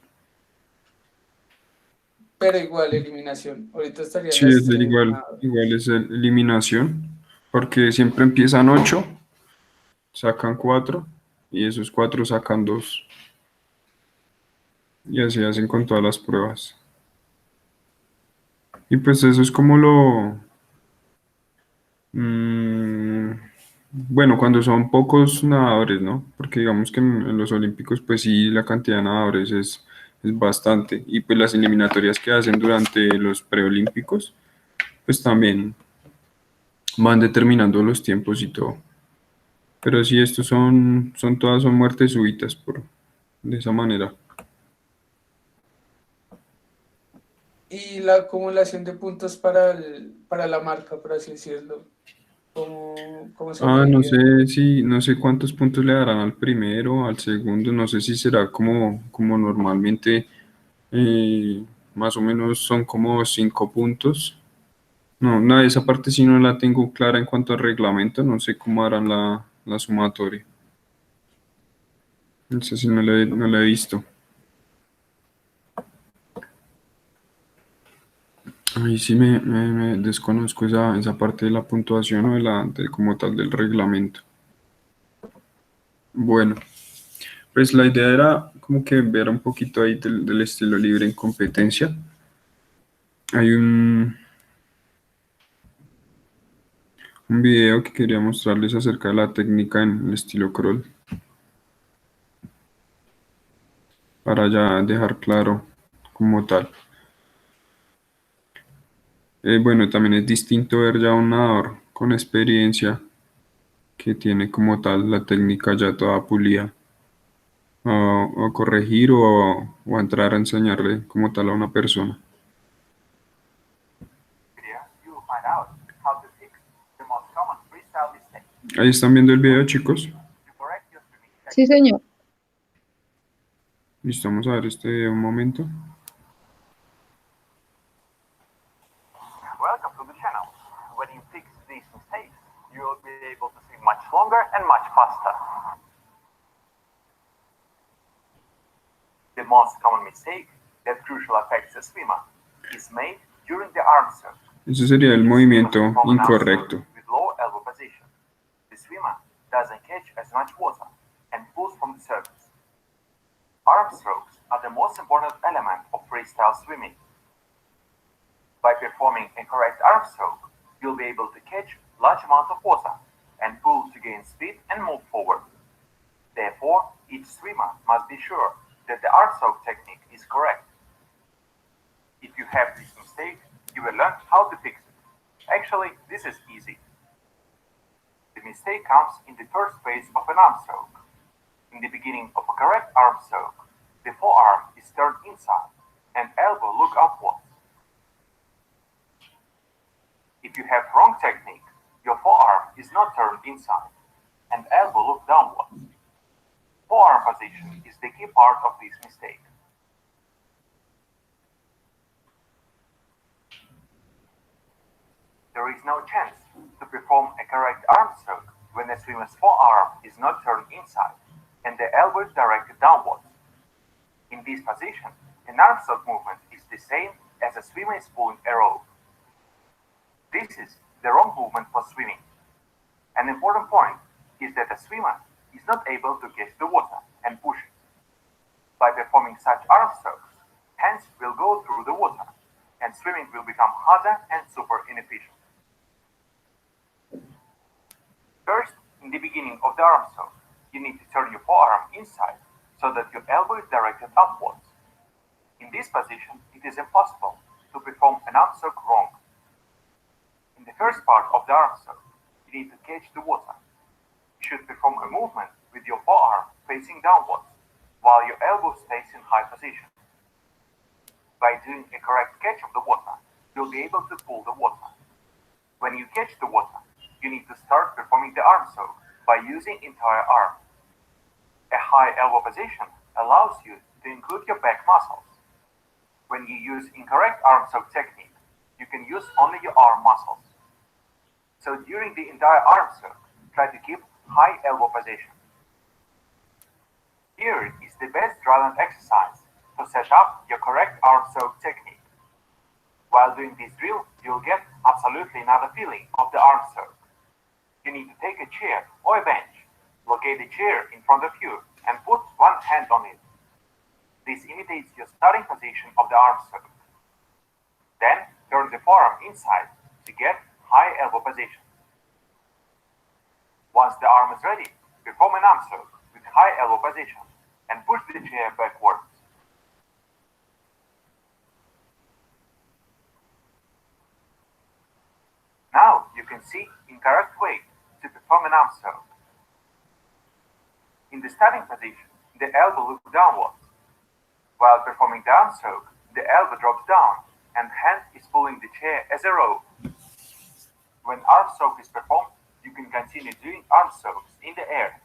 Speaker 6: Pero igual eliminación. Ahorita estaría
Speaker 1: Sí, es igual es eliminación, porque siempre empiezan 8, sacan 4 y esos 4 sacan 2. Y así hacen con todas las pruebas. Y pues eso es como bueno, cuando son pocos nadadores, ¿no? Porque digamos que en los olímpicos pues sí la cantidad de nadadores es bastante. Y pues las eliminatorias que hacen durante los preolímpicos pues también van determinando los tiempos y todo. Pero sí, estos todas son muertes súbitas de esa manera.
Speaker 6: Y la acumulación de puntos para la marca, por así decirlo. ¿Cómo se
Speaker 1: No sé no sé cuántos puntos le darán al primero, al segundo, no sé si será como normalmente, más o menos son como 5 puntos. No, esa parte sí no la tengo clara en cuanto al reglamento, no sé cómo harán la sumatoria. Esa sí no la he visto. Ahí sí me desconozco esa parte de la puntuación o como tal del reglamento. Bueno, pues la idea era como que ver un poquito ahí del estilo libre en competencia. Hay un video que quería mostrarles acerca de la técnica en el estilo crawl, para ya dejar claro como tal. Bueno, también es distinto ver ya a un nadador con experiencia que tiene como tal la técnica ya toda pulida, a corregir o a entrar a enseñarle como tal a una persona. Ahí están viendo el video, chicos.
Speaker 9: To correct your swimming technique,
Speaker 3: Sí, señor.
Speaker 1: Listo, vamos a ver este video un momento.
Speaker 9: welcome to the channel. When you fix these mistakes, you will be able to swim much longer and much faster. The most common mistake that crucially affects a swimmer is made during the arm stroke.
Speaker 1: Ese sería el movimiento incorrecto.
Speaker 9: With low elbow position, the swimmer doesn't catch as much water and pulls from the surface. Arm strokes are the most important element of freestyle swimming. By performing a correct arm stroke, you'll be able to catch large amounts of water and pull to gain speed and move forward. Therefore, each swimmer must be sure that the arm stroke technique is correct. If you have this mistake, you will learn how to fix it. Actually, this is easy. The mistake comes in the first phase of an arm stroke. In the beginning of a correct arm stroke, the forearm is turned inside and elbow look upwards. If you have wrong technique, your forearm is not turned inside and elbow look downwards. Forearm position is the key part of this mistake. There is no chance to perform a correct arm stroke when a swimmer's forearm is not turned inside and the elbow is directed downwards. In this position, an arm stroke movement is the same as a swimmer is pulling a rope. This is the wrong movement for swimming. An important point is that a swimmer is not able to catch the water and push it. By performing such arm strokes, hands will go through the water and swimming will become harder and super inefficient. First, in the beginning of the arm stroke, you need to turn your forearm inside so that your elbow is directed upwards. In this position, it is impossible to perform an arm stroke wrong. In the first part of the arm stroke, you need to catch the water. You should perform a movement with your forearm facing downwards, while your elbow stays in high position. By doing a correct catch of the water, you'll be able to pull the water. When you catch the water, you need to start performing the arm stroke by using entire arm. A high elbow position allows you to include your back muscles. When you use incorrect arm stroke technique, you can use only your arm muscles. So during the entire arm stroke, try to keep high elbow position. Here is the best drill and exercise to set up your correct arm stroke technique. While doing this drill, you'll get absolutely another feeling of the arm stroke. You need to take a chair or a bench, locate the chair in front of you, and put one hand on it. This imitates your starting position of the arm stroke. Then turn the forearm inside to get high elbow position. Once the arm is ready, perform an arm stroke with high elbow position and push the chair backwards. Now you can see incorrect way to perform an arm stroke. In the starting position, the elbow looks downwards. While performing the arm stroke, the elbow drops down and hand is pulling the chair as a rope. When arm stroke is performed, you can continue doing arm strokes in the air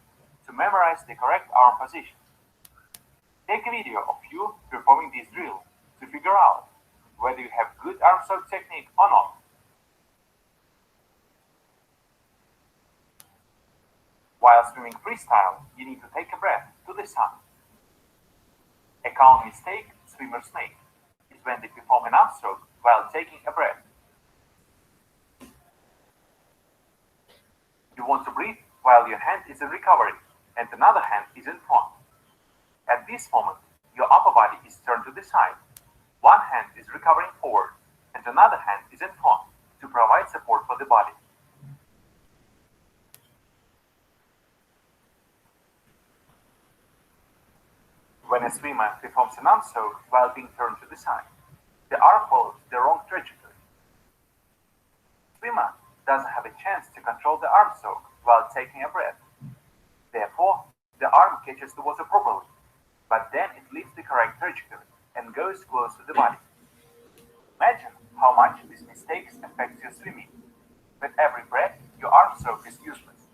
Speaker 9: to memorize the correct arm position. Take a video of you performing this drill to figure out whether you have good arm stroke technique or not. While swimming freestyle, you need to take a breath to the side. A common mistake swimmers make is when they perform an arm stroke while taking a breath. You want to breathe while your hand is in recovery and another hand is in front. At this moment, your upper body is turned to the side. One hand is recovering forward and another hand is in front to provide support for the body. When a swimmer performs an arm stroke while being turned to the side, the arm follows the wrong trajectory. Swimmer doesn't have a chance to control the arm stroke while taking a breath. Therefore, the arm catches the water properly, but then it leaves the correct trajectory and goes close to the body. Imagine how much these mistakes affect your swimming. With every breath, your arm stroke is useless.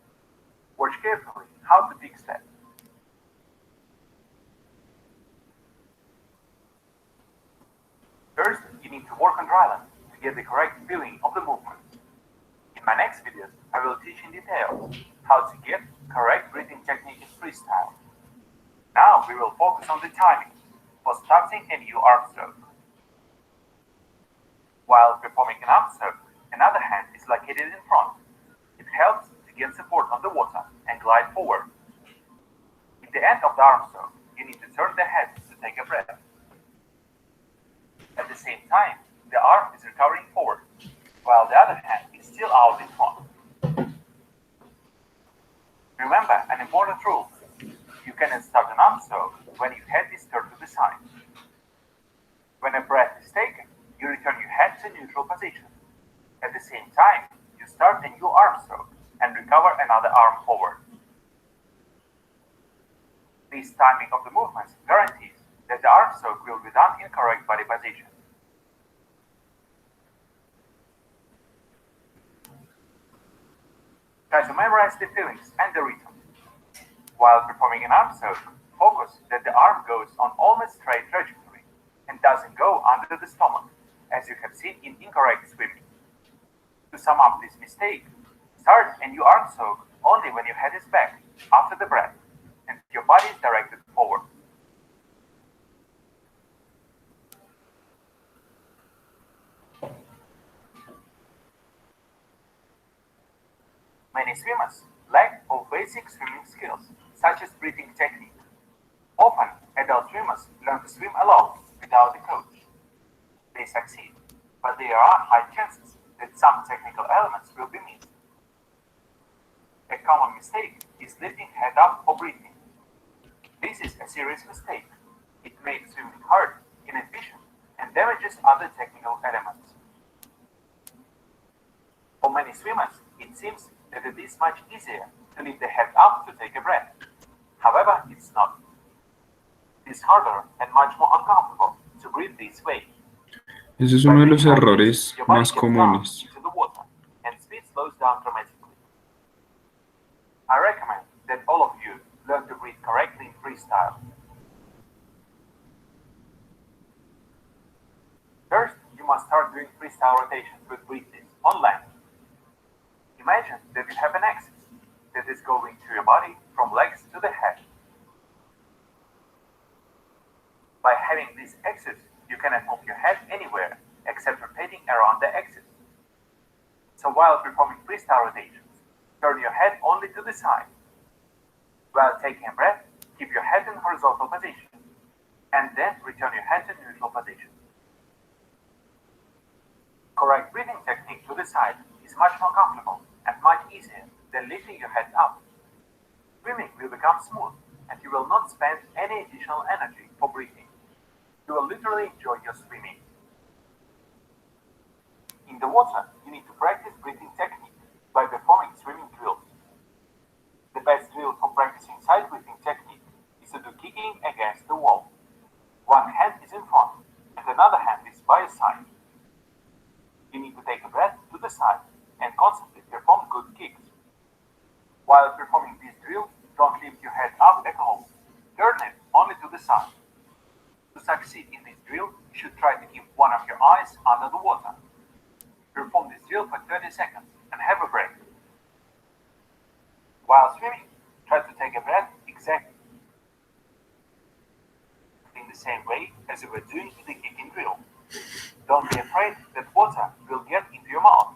Speaker 8: Watch carefully how to fix that. First, you need to work on dryland to get the correct feeling of the movement. In my next videos, I will teach in detail how to get correct breathing technique in freestyle. Now we will focus on the timing for starting a new arm stroke. While performing an arm stroke, another hand is located in front. It helps to get support on the water and glide forward. At the end of the arm stroke, you need to turn the head to take a breath. At the same time, the arm is recovering forward, while the other hand is still out in front. Remember an important rule. You cannot start an arm stroke when your head is turned to the side. When a breath is taken, you return your head to neutral position. At the same time, you start a new arm stroke and recover another arm forward. This timing of the movements guarantees that the arm stroke will be done in correct body position. Try to memorize the feelings and the rhythm. While performing an arm stroke, focus that the arm goes on almost straight trajectory and doesn't go under the stomach, as you have seen in incorrect swimming. To sum up this mistake, start a new arm stroke only when your head is back after the breath and your body is directed forward. Many swimmers lack of basic swimming skills, such as breathing technique. Often, adult swimmers learn to swim alone without a coach. They succeed, but there are high chances that some technical elements will be missed. A common mistake is lifting head up for breathing. This is a serious mistake. It makes swimming hard, inefficient, and damages other technical elements. For many swimmers, it seems that it is much easier to lift the head up to take a breath. However, it's not. It is harder and much more uncomfortable to breathe this way.
Speaker 1: Ese es uno de los errores más comunes.
Speaker 8: Into the water, and speed slows down dramatically. I recommend that all of you learn to breathe correctly in freestyle. First, you must start doing freestyle rotations with breathing on land. Imagine that you have an axis that is going through your body from legs to the head. By having this axis, you cannot move your head anywhere except rotating around the axis. So while performing freestyle rotations, turn your head only to the side. While taking a breath, keep your head in horizontal position, and then return your head to neutral position. Correct breathing technique to the side is much more comfortable and much easier than lifting your head up. Swimming will become smooth, and you will not spend any additional energy for breathing. You will literally enjoy your swimming. In the water, you need to practice breathing technique by performing swimming drills. The best drill for practicing side breathing technique is to do kicking against the wall. One hand is in front, and another hand is by your side. You need to take a breath to the side and constantly perform good kicks. While performing this drill, don't lift your head up at all. Turn it only to the side. To succeed in this drill, you should try to keep one of your eyes under the water. Perform this drill for 30 seconds and have a break. While swimming, try to take a breath exactly in the same way as you were doing in the kicking drill. Don't be afraid that water will get into your mouth.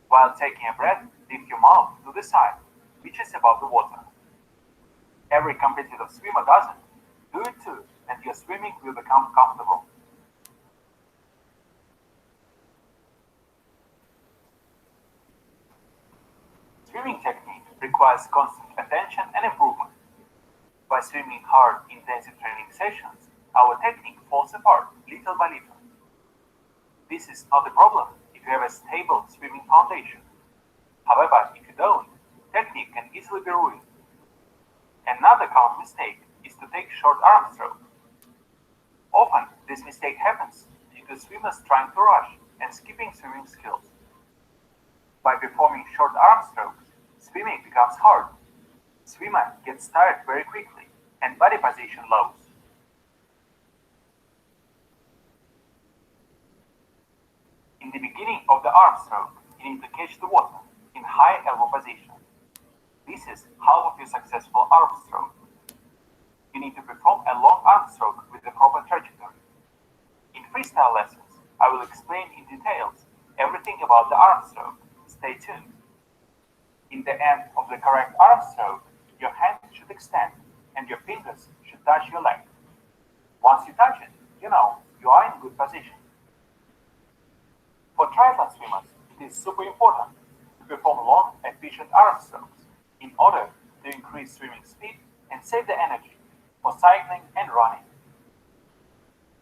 Speaker 8: While taking a breath, lift your mouth to the side, which is above the water. Every competitive swimmer does it. Do it too, and your swimming will become comfortable. Swimming technique requires constant attention and improvement. By swimming hard, intensive training sessions, our technique falls apart little by little. This is not a problem if you have a stable swimming foundation. However, if you don't, technique can easily be ruined. Another common mistake is to take short arm strokes. Often, this mistake happens due to swimmers trying to rush and skipping swimming skills. By performing short arm strokes, swimming becomes hard swimmer gets tired very quickly and body position lows. In the beginning of the arm stroke, you need to catch the water in high elbow position. This is half of your successful arm stroke. You need to perform a long arm stroke with the proper trajectory. In freestyle lessons, I will explain in details everything about the arm stroke. Stay tuned. In the end of the correct arm stroke, your hand should extend and your fingers should touch your leg. Once you touch it, you know you are in good position. For triathlon swimmers, it is super important to perform long, efficient arm strokes in order to increase swimming speed and save the energy for cycling and running.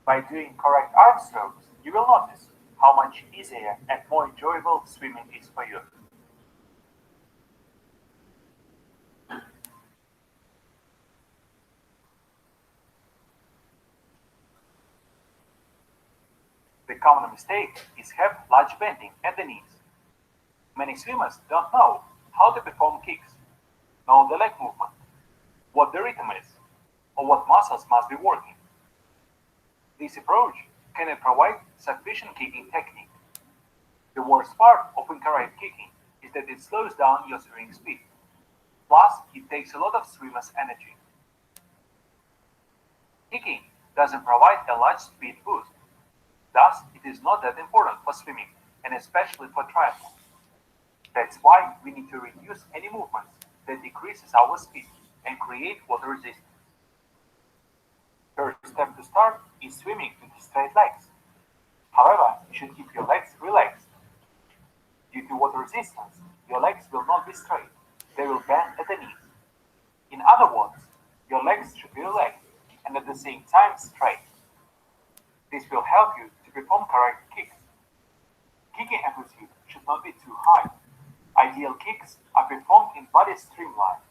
Speaker 8: By doing correct arm strokes, you will notice how much easier and more enjoyable swimming is for you. The common mistake is have large bending at the knees. Many swimmers don't know how to perform kicks, know the leg movement, what the rhythm is, or what muscles must be working. This approach cannot provide sufficient kicking technique. The worst part of incorrect kicking is that it slows down your swimming speed. Plus, it takes a lot of swimmers' energy. Kicking doesn't provide a large speed boost. Thus, it is not that important for swimming, and especially for triathlon. That's why we need to reduce any movements that decreases our speed and create water resistance. First step to start is swimming with straight legs. However, you should keep your legs relaxed. Due to water resistance, your legs will not be straight. They will bend at the knees. In other words, your legs should be relaxed and at the same time straight. This will help you to perform correct kicks. Kicking amplitude should not be too high. Ideal kicks are performed in body streamline.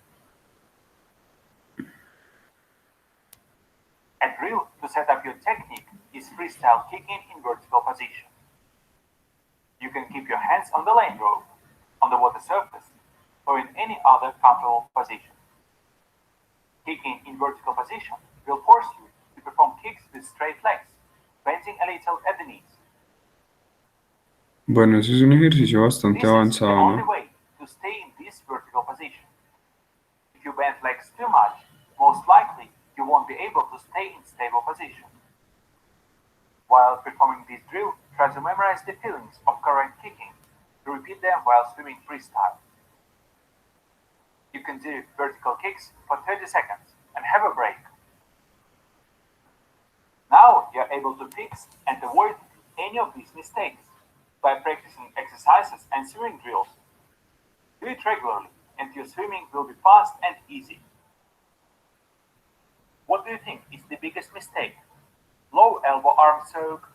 Speaker 8: A drill to set up your technique is freestyle kicking in vertical position. You can keep your hands on the lane rope, on the water surface, or in any other comfortable position. Kicking in vertical position will force you to perform kicks with straight legs, bending a little at the knees.
Speaker 1: Bueno, ese es un ejercicio
Speaker 8: This
Speaker 1: bastante
Speaker 8: is the
Speaker 1: avanzado,
Speaker 8: only
Speaker 1: ¿no?
Speaker 8: way to stay in this vertical position. If you bend legs too much, most likely you won't be able to stay in stable position. While performing this drill, try to memorize the feelings of correct kicking to repeat them while swimming freestyle. You can do vertical kicks for 30 seconds and have a break. Now you're able to fix and avoid any of these mistakes by practicing exercises and swimming drills. Do it regularly and your swimming will be fast and easy. What do you think is the biggest mistake? Low elbow arm stroke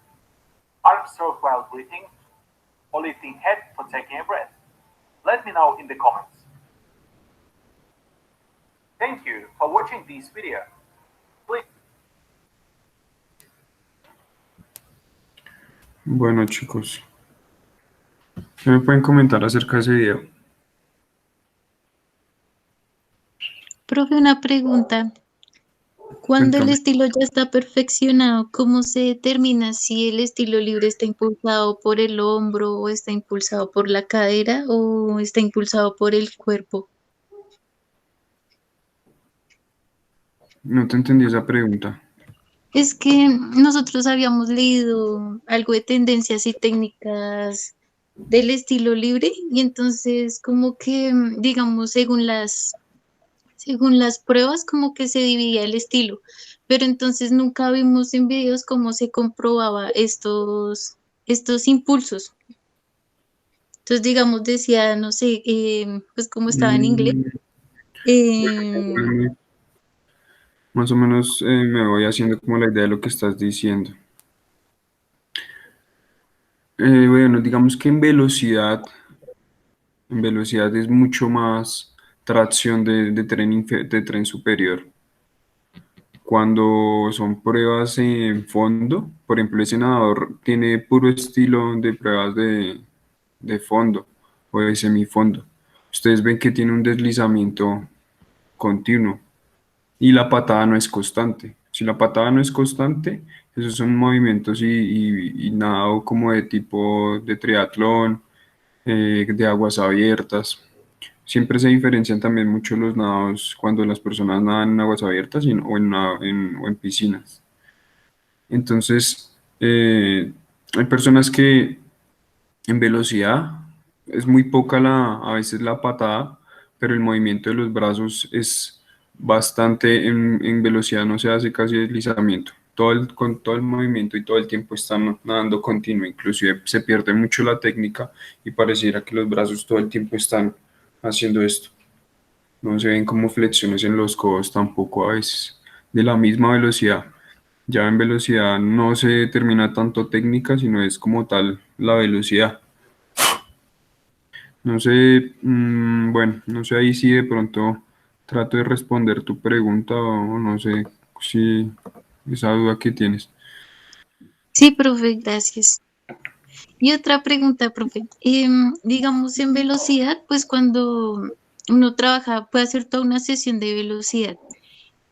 Speaker 8: while breathing, or lifting head for taking a breath? Let me know in the comments. Thank you for watching this video. Please.
Speaker 1: Bueno, chicos, ¿qué me pueden comentar acerca de ese video?
Speaker 11: Profe, una pregunta. Cuando el
Speaker 1: Cuéntame.
Speaker 11: estilo ya está perfeccionado, ¿cómo se determina si el estilo libre está impulsado por el hombro o está impulsado por la cadera o está impulsado por el cuerpo?
Speaker 1: No te entendí esa pregunta.
Speaker 11: Es que nosotros habíamos leído algo de tendencias y técnicas del estilo libre y entonces como que, digamos, según las pruebas como que se dividía el estilo, pero entonces nunca vimos en videos cómo se comprobaba estos impulsos. Entonces, digamos, decía, no sé, pues como estaba en inglés,
Speaker 1: Bueno, más o menos me voy haciendo como la idea de lo que estás diciendo. Bueno, digamos que en velocidad es mucho más tracción de tren superior. Cuando son pruebas en fondo, por ejemplo, ese nadador tiene puro estilo de pruebas de fondo o de semifondo. Ustedes ven que tiene un deslizamiento continuo. Y la patada no es constante. Si la patada no es constante, esos son movimientos y nado como de tipo de triatlón, de aguas abiertas. Siempre se diferencian también mucho los nados cuando las personas nadan en aguas abiertas o en piscinas. Entonces, hay personas que en velocidad es muy poca a veces la patada, pero el movimiento de los brazos es bastante, en velocidad no se hace casi deslizamiento. Con todo el movimiento y todo el tiempo están nadando continuo, inclusive se pierde mucho la técnica y pareciera que los brazos todo el tiempo están haciendo esto. No se ven como flexiones en los codos tampoco a veces, de la misma velocidad. Ya en velocidad no se determina tanto técnica, sino es como tal la velocidad. No sé, bueno, no sé ahí si de pronto trato de responder tu pregunta o no sé si esa duda que tienes.
Speaker 11: Sí, profe, gracias. Y otra pregunta, profe. Digamos, en velocidad, pues cuando uno trabaja, puede hacer toda una sesión de velocidad.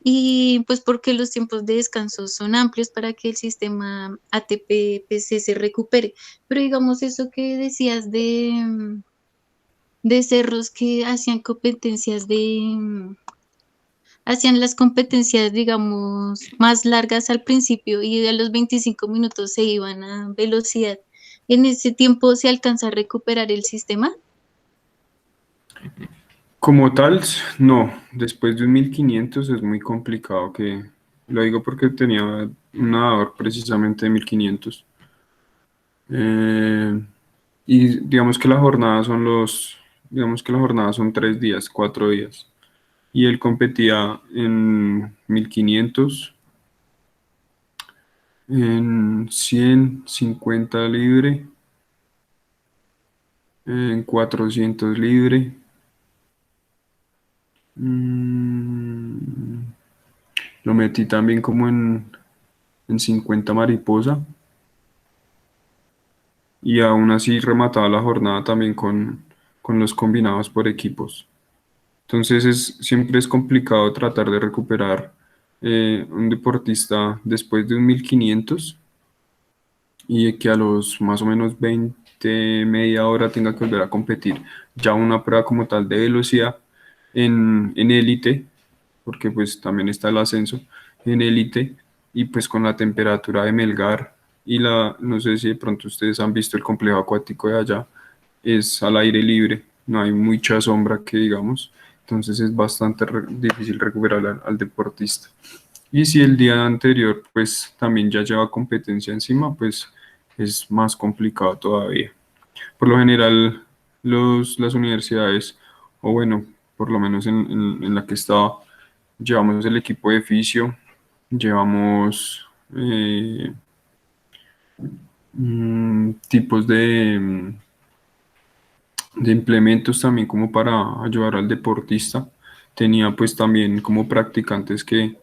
Speaker 11: Y pues porque los tiempos de descanso son amplios para que el sistema ATP-PC se recupere. Pero digamos, eso que decías de cerros que hacían competencias hacían las competencias, digamos, más largas al principio y a los 25 minutos se iban a velocidad. ¿En ese tiempo se alcanza a recuperar el sistema?
Speaker 1: Como tal, no. Después de un 1500 es muy complicado lo digo porque tenía un nadador precisamente de 1500. Y digamos que digamos que la jornada son 3 días, 4 días. Y él competía en 1500, en 150 libre, en 400 libre. Lo metí también como en 50 mariposa. Y aún así remataba la jornada también con los combinados por equipos. Entonces siempre es complicado tratar de recuperar un deportista después de un 1500 y que a los más o menos 20, media hora tenga que volver a competir. Ya una prueba como tal de velocidad en élite, porque pues también está el ascenso en élite y pues con la temperatura de Melgar no sé si de pronto ustedes han visto el complejo acuático de allá, es al aire libre, no hay mucha sombra que digamos, entonces es bastante difícil recuperar al deportista. Y si el día anterior pues también ya lleva competencia encima, pues es más complicado todavía. Por lo general, las universidades, o bueno, por lo menos en la que estaba, llevamos el equipo de fisio, llevamos tipos de implementos también como para ayudar al deportista. Tenía pues también como practicantes que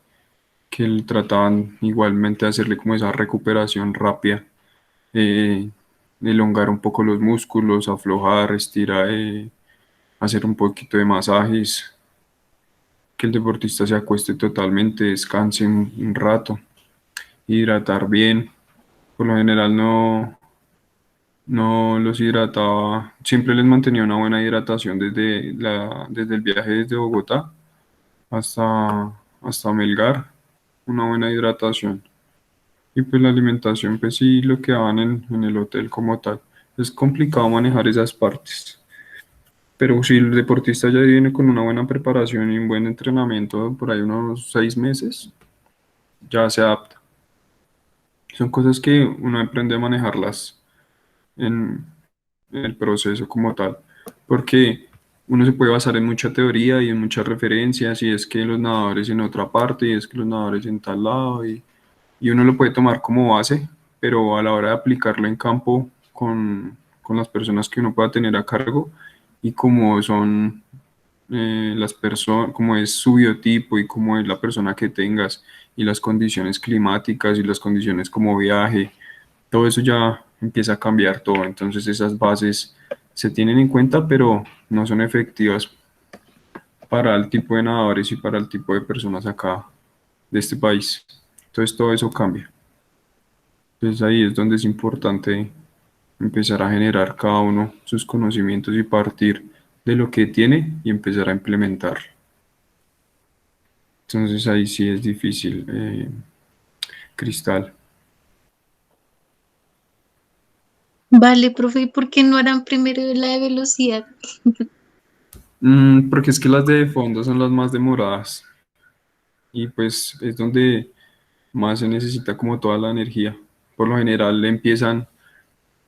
Speaker 1: trataban igualmente de hacerle como esa recuperación rápida, eh, elongar un poco los músculos, aflojar, estirar, hacer un poquito de masajes, que el deportista se acueste totalmente, descanse un rato, hidratar bien. Por lo general no los hidrataba, siempre les mantenía una buena hidratación desde el viaje desde Bogotá hasta Melgar, una buena hidratación. Y pues la alimentación, pues sí, lo que daban en el hotel como tal. Es complicado manejar esas partes. Pero si el deportista ya viene con una buena preparación y un buen entrenamiento, por ahí unos 6 meses, ya se adapta. Son cosas que uno aprende a manejarlas en el proceso como tal, porque uno se puede basar en mucha teoría y en muchas referencias, y es que los nadadores en otra parte, y es que los nadadores en tal lado, y uno lo puede tomar como base, pero a la hora de aplicarlo en campo con las personas que uno pueda tener a cargo, y como son las personas, como es su biotipo y cómo es la persona que tengas y las condiciones climáticas y las condiciones como viaje, todo eso ya empieza a cambiar todo. Entonces esas bases se tienen en cuenta, pero no son efectivas para el tipo de nadadores y para el tipo de personas acá de este país. Entonces todo eso cambia. Entonces ahí es donde es importante empezar a generar cada uno sus conocimientos y partir de lo que tiene y empezar a implementar. Entonces ahí sí es difícil, Cristal.
Speaker 11: Vale, profe, ¿y por qué no harán primero la de velocidad?
Speaker 1: Porque es que las de fondo son las más demoradas y pues es donde más se necesita como toda la energía. Por lo general empiezan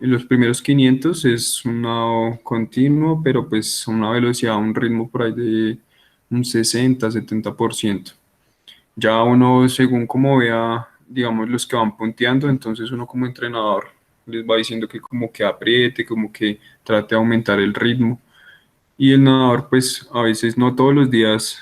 Speaker 1: en los primeros 500 es un nado continuo, pero pues una velocidad, un ritmo por ahí de un 60-70%. Ya uno, según como vea, digamos, los que van punteando, entonces uno como entrenador les va diciendo que como que apriete, como que trate de aumentar el ritmo. Y el nadador, pues a veces no todos los días,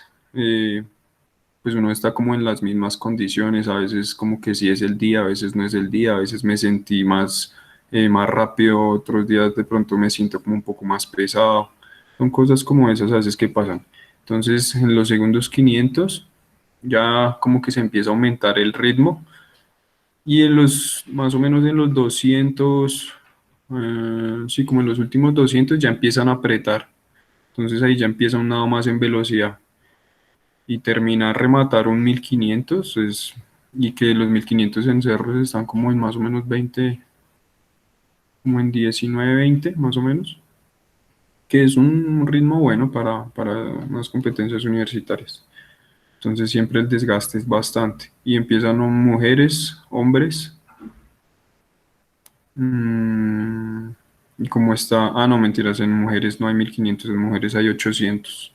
Speaker 1: pues uno está como en las mismas condiciones, a veces como que sí es el día, a veces no es el día, a veces me sentí más rápido, otros días de pronto me siento como un poco más pesado. Son cosas como esas a veces que pasan. Entonces, en los segundos 500 ya como que se empieza a aumentar el ritmo y en los, más o menos en los 200, sí, como en los últimos 200 ya empiezan a apretar. Entonces ahí ya empieza un nado más en velocidad y termina a rematar un 1500 y que los 1500 en cerros están como en más o menos 20, como en 19-20 más o menos, que es un ritmo bueno para unas competencias universitarias. Entonces siempre el desgaste es bastante. Y empiezan mujeres, hombres. mm, y como está, no, mentiras, en mujeres no hay 1500, en mujeres hay 800.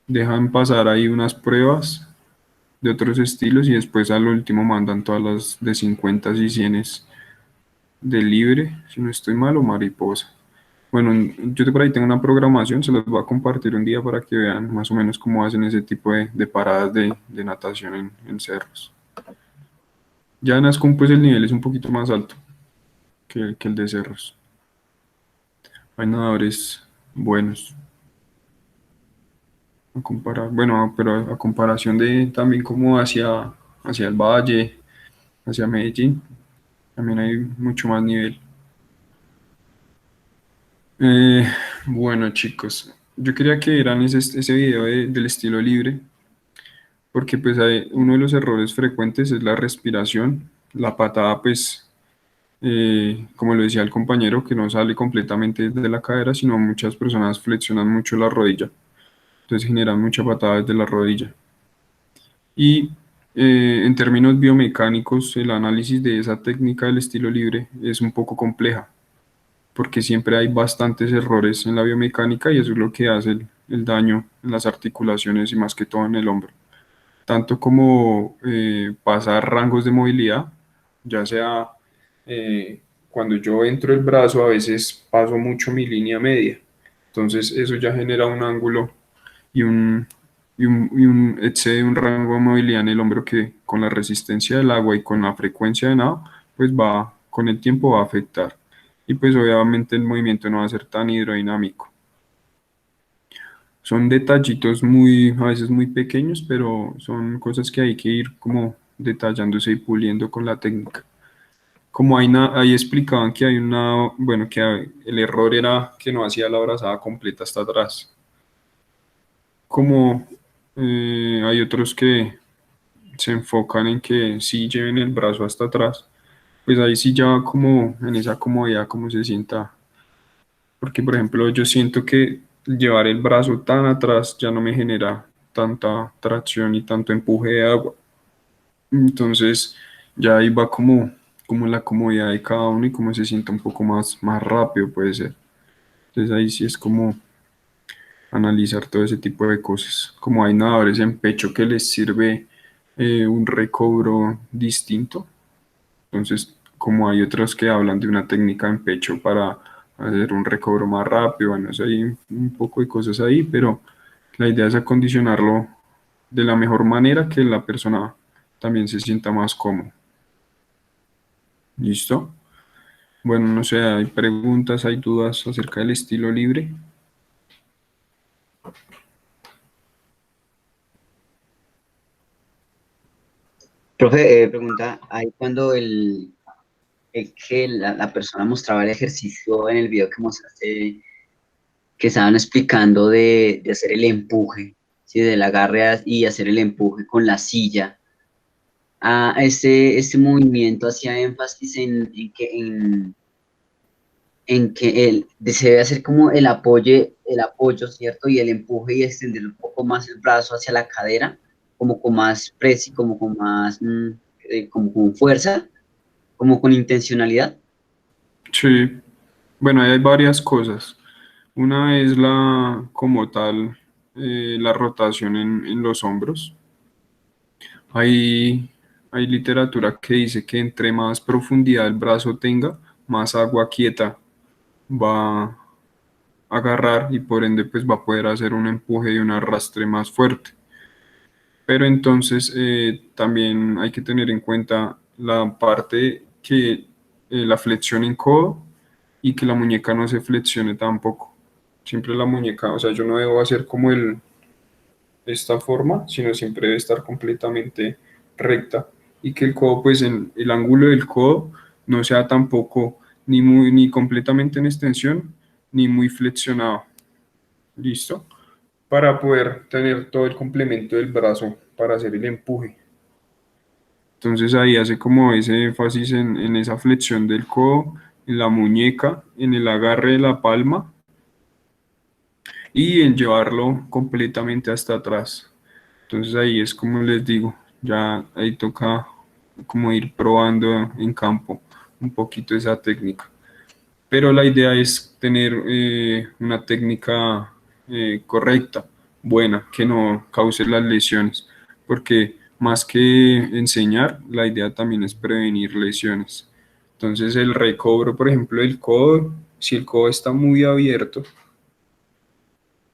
Speaker 1: Dejan pasar ahí unas pruebas de otros estilos y después al último mandan todas las de 50 y 100 de libre, si no estoy mal, o mariposa. Bueno, yo por ahí tengo una programación, se las voy a compartir un día para que vean más o menos cómo hacen ese tipo de paradas de natación en cerros. Ya en Ascom pues el nivel es un poquito más alto que el de cerros. Hay nadadores buenos. A comparar, bueno, pero a comparación de también como hacia el Valle, hacia Medellín, también hay mucho más nivel. Eh, bueno, chicos, yo quería que vieran ese video del estilo libre, porque pues uno de los errores frecuentes es la respiración. La patada, pues, como lo decía el compañero, que no sale completamente de la cadera, sino muchas personas flexionan mucho la rodilla, entonces generan mucha patada desde la rodilla. Y en términos biomecánicos, el análisis de esa técnica del estilo libre es un poco compleja porque siempre hay bastantes errores en la biomecánica y eso es lo que hace el daño en las articulaciones y más que todo en el hombro. Tanto como pasar rangos de movilidad, ya sea cuando yo entro el brazo, a veces paso mucho mi línea media. Entonces eso ya genera un ángulo y excede un rango de movilidad en el hombro que con la resistencia del agua y con la frecuencia de nado, pues va, con el tiempo va a afectar. Y pues obviamente el movimiento no va a ser tan hidrodinámico. Son detallitos a veces muy pequeños, pero son cosas que hay que ir como detallándose y puliendo con la técnica. Como ahí explicaban que bueno, el error era que no hacía la brazada completa hasta atrás. Como hay otros que se enfocan en que sí lleven el brazo hasta atrás, pues ahí sí ya va como en esa comodidad, como se sienta. Porque, por ejemplo, yo siento que llevar el brazo tan atrás ya no me genera tanta tracción y tanto empuje de agua. Entonces, ya ahí va como la comodidad de cada uno y como se sienta un poco más rápido, puede ser. Entonces, ahí sí es como analizar todo ese tipo de cosas. Como hay nadadores en pecho que les sirve un recobro distinto. Entonces, como hay otros que hablan de una técnica en pecho para hacer un recobro más rápido, bueno, eso hay un poco de cosas ahí, pero la idea es acondicionarlo de la mejor manera que la persona también se sienta más cómodo. ¿Listo? Bueno, no sé, hay preguntas, hay dudas acerca del estilo libre.
Speaker 12: Profe, pregunta, ahí cuando que la persona mostraba el ejercicio en el video que mostraste, que estaban explicando de hacer el empuje, ¿sí? Del agarre y hacer el empuje con la silla. Este movimiento hacía énfasis en que se debe hacer como el apoyo, ¿cierto? Y el empuje y extender un poco más el brazo hacia la cadera, como con más presión, como con más, como con fuerza, como con intencionalidad.
Speaker 1: Sí, bueno, ahí hay varias cosas. Una es como tal, la rotación en los hombros. Hay, hay literatura que dice que entre más profundidad el brazo tenga, más agua quieta va a agarrar y por ende pues va a poder hacer un empuje y un arrastre más fuerte. Pero entonces también hay que tener en cuenta la parte que la flexión en codo y que la muñeca no se flexione tampoco. Siempre la muñeca, o sea, yo no debo hacer como esta forma, sino siempre debe estar completamente recta y que el codo, pues en el ángulo del codo no sea tampoco ni completamente en extensión ni muy flexionado. ¿Listo? Para poder tener todo el complemento del brazo para hacer el empuje. Entonces ahí hace como ese énfasis en esa flexión del codo, en la muñeca, en el agarre de la palma y en llevarlo completamente hasta atrás. Entonces ahí es como les digo, ya ahí toca como ir probando en campo un poquito esa técnica. Pero la idea es tener una técnica correcta, buena, que no cause las lesiones, porque más que enseñar, la idea también es prevenir lesiones. Entonces el recobro, por ejemplo, del codo, si el codo está muy abierto,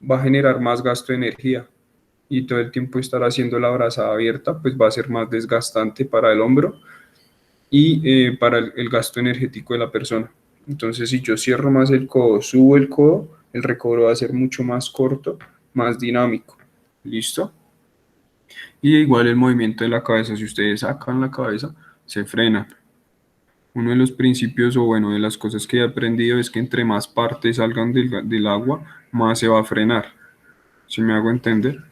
Speaker 1: va a generar más gasto de energía y todo el tiempo estar haciendo la brazada abierta, pues va a ser más desgastante para el hombro y para el gasto energético de la persona. Entonces, si yo cierro más el codo, subo el codo, el recobro va a ser mucho más corto, más dinámico. ¿Listo? Y igual el movimiento de la cabeza, si ustedes sacan la cabeza, se frena. Uno de los principios o bueno, de las cosas que he aprendido es que entre más partes salgan del agua, más se va a frenar. ¿Si me hago entender?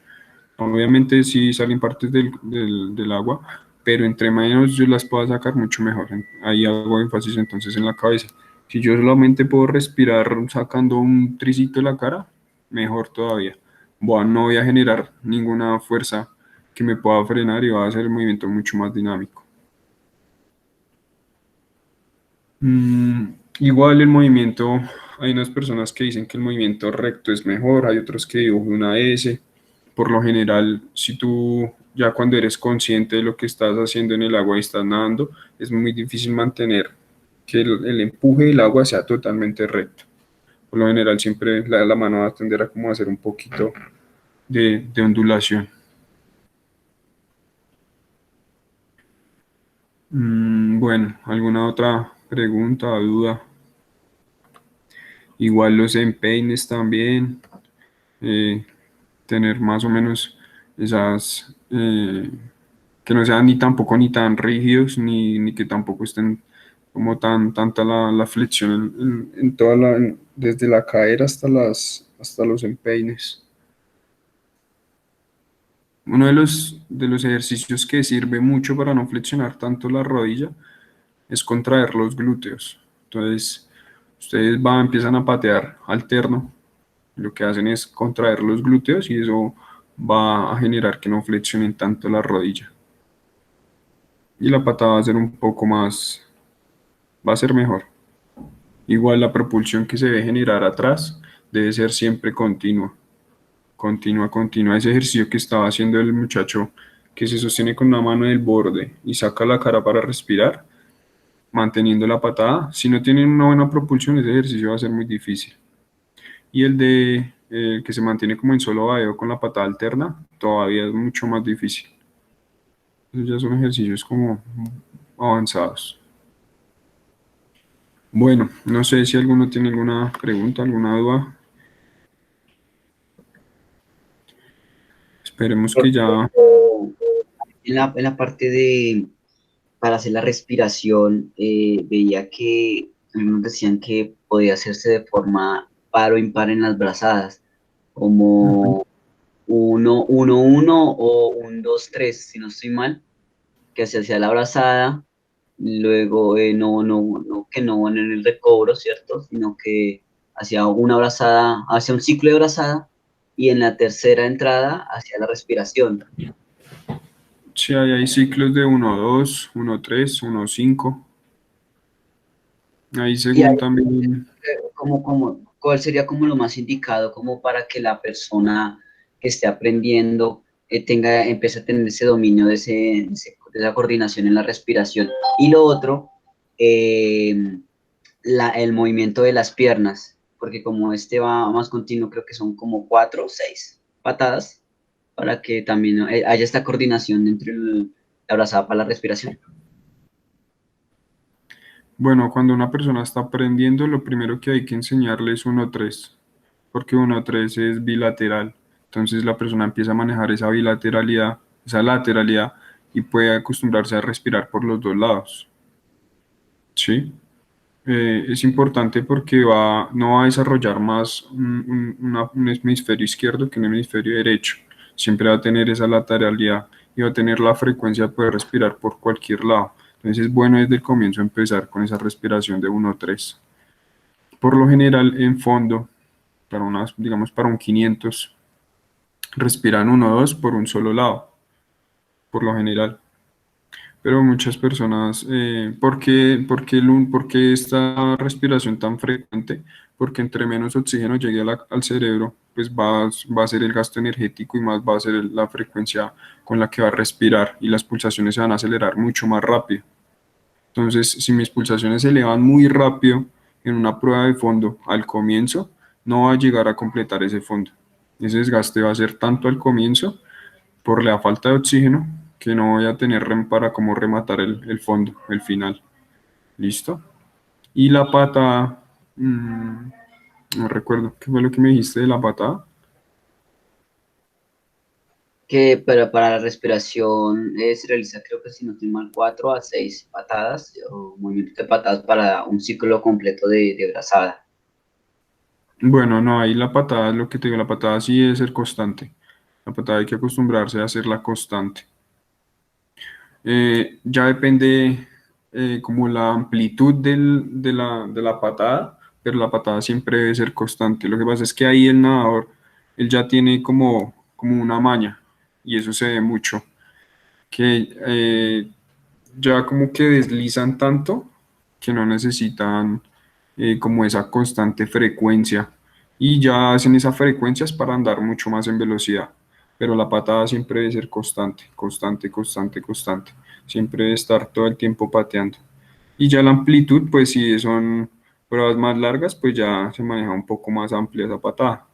Speaker 1: Obviamente sí salen partes del agua, pero entre menos yo las pueda sacar, mucho mejor. Ahí hago énfasis entonces en la cabeza. Si yo solamente puedo respirar sacando un tricito de la cara, mejor todavía. Bueno, no voy a generar ninguna fuerza que me pueda frenar y va a hacer el movimiento mucho más dinámico. Igual el movimiento, hay unas personas que dicen que el movimiento recto es mejor, hay otros que dibujan una S. Por lo general, si tú ya cuando eres consciente de lo que estás haciendo en el agua y estás nadando, es muy difícil mantener que el empuje del agua sea totalmente recto. Por lo general, siempre la mano va a tender a como hacer un poquito de ondulación. Bueno, ¿alguna otra pregunta o duda? Igual los empeines también. Tener más o menos esas, que no sean ni tampoco ni tan rígidos, ni que tampoco estén como tanta la flexión en toda desde la cadera hasta los empeines. Uno de los ejercicios que sirve mucho para no flexionar tanto la rodilla es contraer los glúteos. Entonces, ustedes empiezan a patear alterno, lo que hacen es contraer los glúteos y eso va a generar que no flexionen tanto la rodilla. Y la patada va a ser un poco más, va a ser mejor. Igual la propulsión que se debe generar atrás debe ser siempre continua. Continua, continua. Ese ejercicio que estaba haciendo el muchacho que se sostiene con una mano en el borde y saca la cara para respirar, manteniendo la patada. Si no tienen una buena propulsión, ese ejercicio va a ser muy difícil. Y el de que se mantiene como en solo vadeo con la patada alterna, todavía es mucho más difícil. Esos ya son ejercicios como avanzados. Bueno, no sé si alguno tiene alguna pregunta, alguna duda. Esperemos que ya...
Speaker 12: En la parte de, para hacer la respiración, veía que algunos decían que podía hacerse de forma par o impar en las brazadas,
Speaker 1: Ujú.
Speaker 12: como 1-1-1 o 1-2-3, si no estoy mal, que se hacía la brazada, luego que no en el recobro, ¿cierto? Sino que hacía una brazada, hacía un ciclo de brazada y en la tercera entrada hacía la respiración.
Speaker 1: Sí, hay ciclos de 1-2, 1-3, 1-5. Ahí
Speaker 12: Y
Speaker 1: según también.
Speaker 12: ¿cuál sería como lo más indicado como para que la persona que esté aprendiendo empiece a tener ese dominio de esa coordinación en la respiración? Y lo otro, eh, el movimiento de las piernas, porque como este va más continuo, creo que son como 4 o 6 patadas, para que también haya esta coordinación entre la abrazada para la respiración.
Speaker 1: Bueno, cuando una persona está aprendiendo, lo primero que hay que enseñarle es 1-3, porque 1-3 es bilateral. Entonces la persona empieza a manejar esa bilateralidad, esa lateralidad, y puede acostumbrarse a respirar por los dos lados. ¿Sí? Es importante porque no va a desarrollar más un hemisferio izquierdo que un hemisferio derecho. Siempre va a tener esa lateralidad y va a tener la frecuencia de poder respirar por cualquier lado. Entonces es bueno desde el comienzo empezar con esa respiración de 1-3. Por lo general, en fondo, digamos para un 500, respiran 1-2 por un solo lado, por lo general. Pero muchas personas, ¿por qué esta respiración tan frecuente? Porque entre menos oxígeno llegue al cerebro, pues va a ser el gasto energético y más va a ser la frecuencia con la que va a respirar y las pulsaciones se van a acelerar mucho más rápido. Entonces, si mis pulsaciones se elevan muy rápido en una prueba de fondo al comienzo, no va a llegar a completar ese fondo. Ese desgaste va a ser tanto al comienzo por la falta de oxígeno que no voy a tener para cómo rematar el fondo, el final. ¿Listo? Y la patada, no recuerdo, ¿qué fue lo que me dijiste de la patada?
Speaker 12: Que para la respiración se realiza, creo que si no estoy mal, 4 a 6 patadas o movimientos de patadas para un ciclo completo de brazada.
Speaker 1: Bueno, no, ahí la patada, lo que te digo, la patada sí debe ser constante. La patada hay que acostumbrarse a hacerla constante. Ya depende como la amplitud de la patada, pero la patada siempre debe ser constante. Lo que pasa es que ahí el nadador, él ya tiene como una maña, y eso se ve mucho, que ya como que deslizan tanto que no necesitan como esa constante frecuencia, y ya hacen esas frecuencias para andar mucho más en velocidad. Pero la patada siempre debe ser constante, constante, constante, constante. Siempre debe estar todo el tiempo pateando. Y ya la amplitud, pues si son pruebas más largas, pues ya se maneja un poco más amplia esa patada.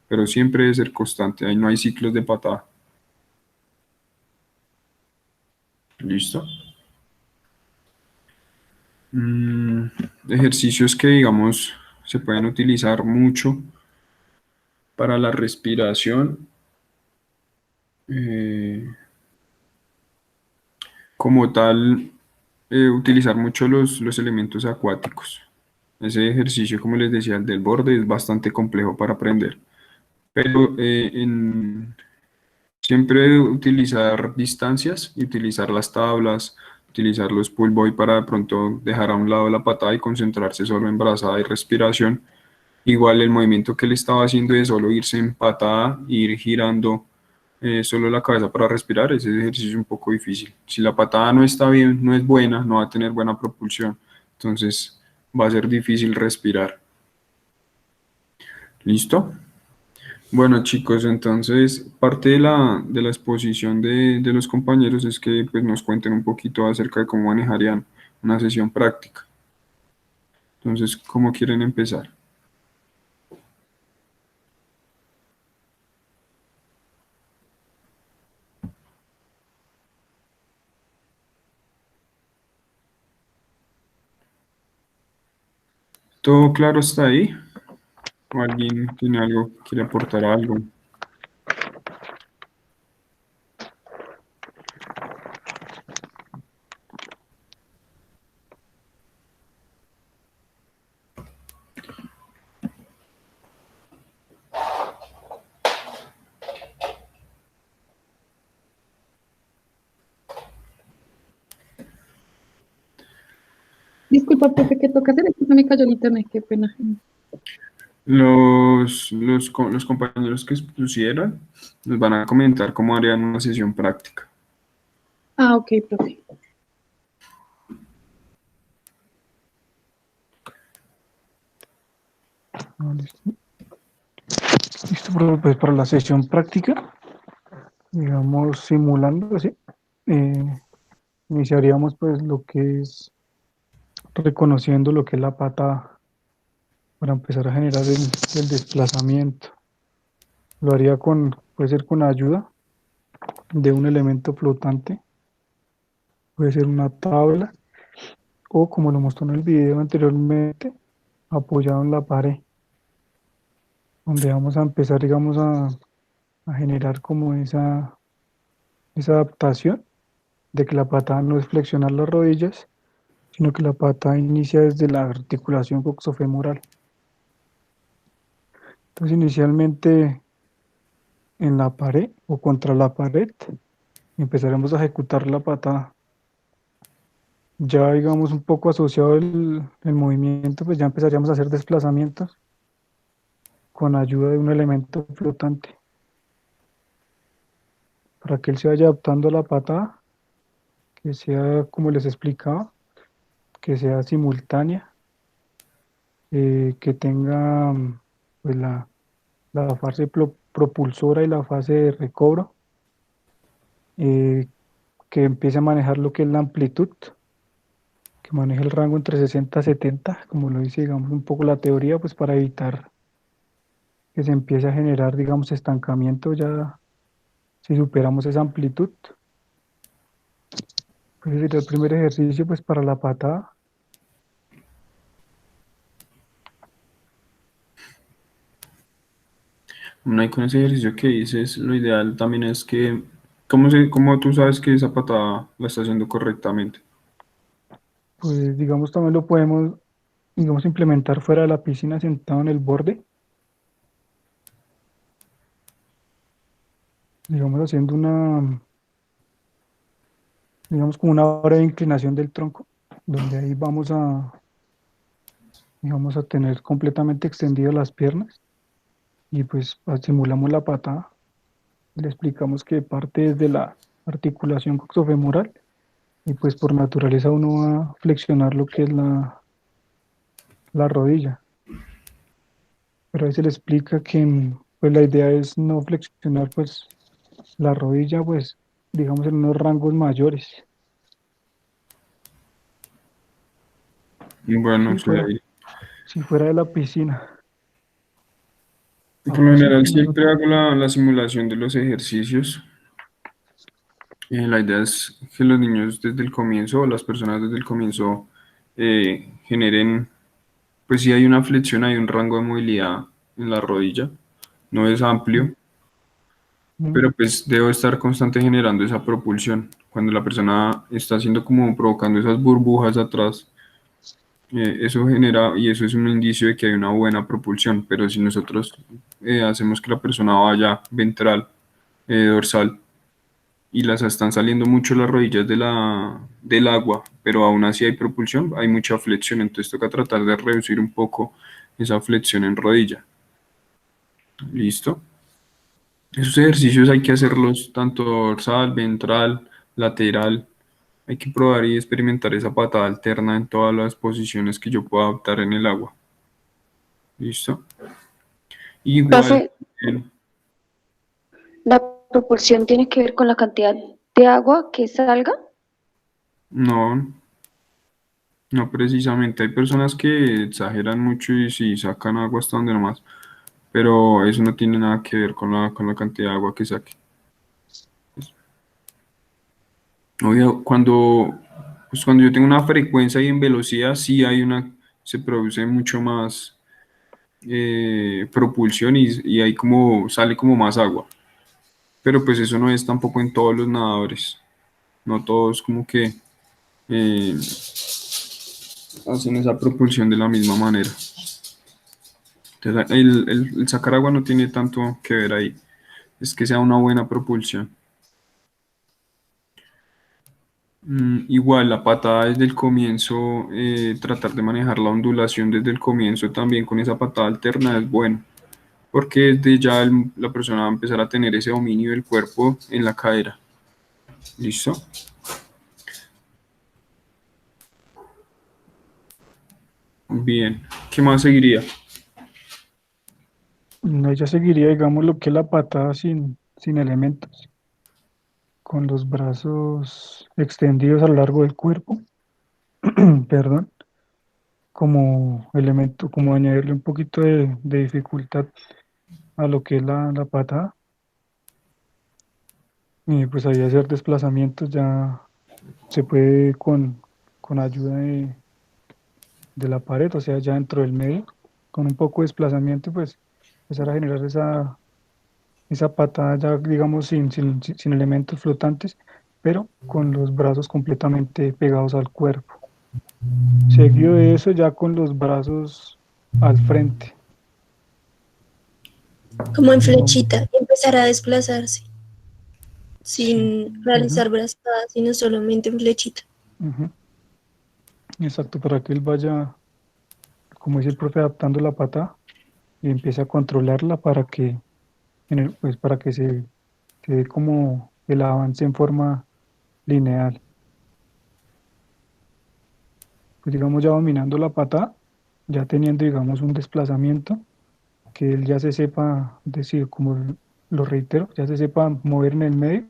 Speaker 1: Pero siempre debe ser constante, ahí no hay ciclos de patada. ¿Listo? Mm, Ejercicios que, digamos, se pueden utilizar mucho para la respiración. eh, Como tal, utilizar mucho los elementos acuáticos. Ese ejercicio, como les decía, el del borde es bastante complejo para aprender. Pero siempre utilizar distancias y utilizar las tablas, utilizar los pull buoy para de pronto dejar a un lado la patada y concentrarse solo en brazada y respiración. Igual el movimiento que él estaba haciendo de solo irse en patada e ir girando solo la cabeza para respirar, ese ejercicio es un poco difícil. Si la patada no está bien, no es buena, no va a tener buena propulsión, entonces va a ser difícil respirar. ¿Listo? Bueno, chicos, entonces parte de la exposición de los compañeros es que pues, nos cuenten un poquito acerca de cómo manejarían una sesión práctica. Entonces, ¿cómo quieren empezar? ¿Todo claro hasta ahí? ¿O alguien tiene algo, quiere aportar algo?
Speaker 3: Disculpa, profe, ¿qué toca hacer? Es que se me cayó el internet, qué pena.
Speaker 1: Los compañeros que expusieron nos van a comentar cómo harían una sesión práctica.
Speaker 3: Ah, ok, profe.
Speaker 2: Listo. Listo, profe, pues para la sesión práctica, digamos, simulando así, iniciaríamos pues lo que es reconociendo lo que es la pata para empezar a generar el desplazamiento. Lo haría puede ser con ayuda de un elemento flotante, puede ser una tabla o como lo mostró en el video anteriormente, apoyado en la pared, donde vamos a empezar, digamos, a generar como esa adaptación de que la patada no es flexionar las rodillas, sino que la patada inicia desde la articulación coxofemoral. Entonces, inicialmente en la pared o contra la pared, empezaremos a ejecutar la patada. Ya, digamos, un poco asociado el movimiento, pues ya empezaríamos a hacer desplazamientos con ayuda de un elemento flotante para que él se vaya adaptando a la patada, que sea, como les explicaba, que sea simultánea, que tenga pues la fase propulsora y la fase de recobro, eh, que empiece a manejar lo que es la amplitud, que maneje el rango entre 60 a 70, como lo dice, digamos, un poco la teoría, pues para evitar que se empiece a generar, digamos, estancamiento ya si superamos esa amplitud. Pues ese sería el primer ejercicio, pues para la patada.
Speaker 1: Bueno, y con ese ejercicio que dices, lo ideal también es que, cómo tú sabes que esa patada la está haciendo correctamente?
Speaker 2: Pues digamos, también lo podemos, digamos, implementar fuera de la piscina sentado en el borde, digamos, haciendo digamos, como una breve inclinación del tronco, donde ahí vamos a tener completamente extendidas las piernas y pues simulamos la patada. Le explicamos que parte desde la articulación coxofemoral y pues por naturaleza uno va a flexionar lo que es la rodilla. Pero ahí se le explica que pues la idea es no flexionar pues la rodilla pues digamos en unos rangos mayores.
Speaker 1: Bueno,
Speaker 2: Si
Speaker 1: sí,
Speaker 2: fuera,
Speaker 1: ahí.
Speaker 2: si fuera de la piscina.
Speaker 1: Por lo
Speaker 2: Ahora sí,
Speaker 1: general
Speaker 2: pues
Speaker 1: siempre
Speaker 2: nosotros,
Speaker 1: hago la simulación de los ejercicios. La idea es que los niños desde el comienzo, o las personas desde el comienzo, generen, pues si hay una flexión, hay un rango de movilidad en la rodilla, no es amplio,
Speaker 2: mm,
Speaker 1: pero pues debo estar constante generando esa propulsión. Cuando la persona está haciendo como provocando esas burbujas atrás, eso genera, y eso es un indicio de que hay una buena propulsión, pero si nosotros hacemos que la persona vaya ventral, dorsal, y las están saliendo mucho las rodillas del agua, pero aún así hay propulsión, hay mucha flexión, entonces toca tratar de reducir un poco esa flexión en rodilla. ¿Listo? Esos ejercicios hay que hacerlos tanto dorsal, ventral, lateral. Hay que probar y experimentar esa patada alterna en todas las posiciones que yo pueda adaptar en el agua. ¿Listo? Igual,
Speaker 5: Profe, ¿la propulsión tiene que ver con la cantidad de agua que salga?
Speaker 1: no, no precisamente. Hay personas que exageran mucho y sí sacan agua hasta donde nomás, pero eso no tiene nada que ver con la cantidad de agua que saque. Obvio, pues cuando yo tengo una frecuencia y en velocidad, sí se produce mucho más propulsión y ahí como sale como más agua. Pero pues eso no es tampoco en todos los nadadores. No todos como que eh, hacen esa propulsión de la misma manera. Entonces, el sacar agua no tiene tanto que ver ahí. Es que sea una buena propulsión. Igual la patada desde el comienzo, tratar de manejar la ondulación desde el comienzo también con esa patada alterna es bueno, porque desde ya la persona va a empezar a tener ese dominio del cuerpo en la cadera. ¿Listo? Bien. ¿Qué más seguiría?
Speaker 2: No, ya seguiría, digamos, lo que es la patada sin elementos, con los brazos extendidos a lo largo del cuerpo, perdón, como elemento, como añadirle un poquito de dificultad a lo que es la patada. Y pues ahí hacer desplazamientos ya se puede con ayuda de la pared, o sea, ya dentro del medio, con un poco de desplazamiento, pues empezar a generar esa patada ya, digamos, sin elementos flotantes, pero con los brazos completamente pegados al cuerpo. Seguido de eso, ya con los brazos al frente.
Speaker 4: Como en
Speaker 2: Como-
Speaker 4: flechita, y empezar a desplazarse sin
Speaker 2: Ujú,
Speaker 4: realizar brazadas, sino solamente en flechita.
Speaker 2: ujú. Exacto, para que él vaya, como dice el profe, adaptando la pata y empiece a controlarla para que, pues para que se dé como el avance en forma lineal. Pues digamos ya dominando la pata, ya teniendo digamos un desplazamiento, que él ya se sepa decir, como lo reitero, ya se sepa mover en el medio,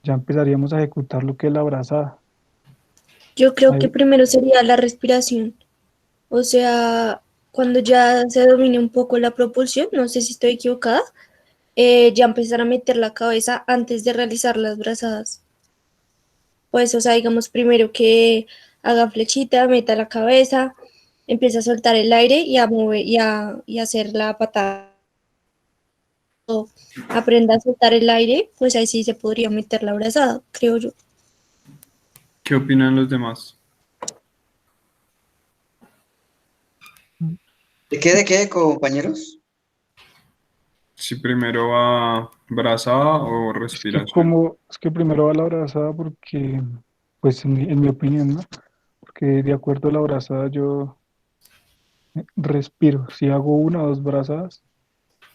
Speaker 2: ya empezaríamos a ejecutar lo que es la brazada.
Speaker 4: Yo creo que
Speaker 2: Ahí,
Speaker 4: primero sería la respiración. O sea, cuando ya se domine un poco la propulsión, no sé si estoy equivocada, ya empezar a meter la cabeza antes de realizar las brazadas. Pues, o sea, digamos primero que haga flechita, meta la cabeza, empieza a soltar el aire y a mover y a hacer la patada. O aprenda a soltar el aire, pues ahí sí se podría meter la brazada, creo yo.
Speaker 1: ¿Qué opinan los demás?
Speaker 12: De qué, compañeros?
Speaker 1: Si primero va brazada o respiración.
Speaker 2: es que primero va la brazada porque, pues en mi opinión, ¿no? Porque de acuerdo a la brazada yo respiro. Si hago una o dos brazadas,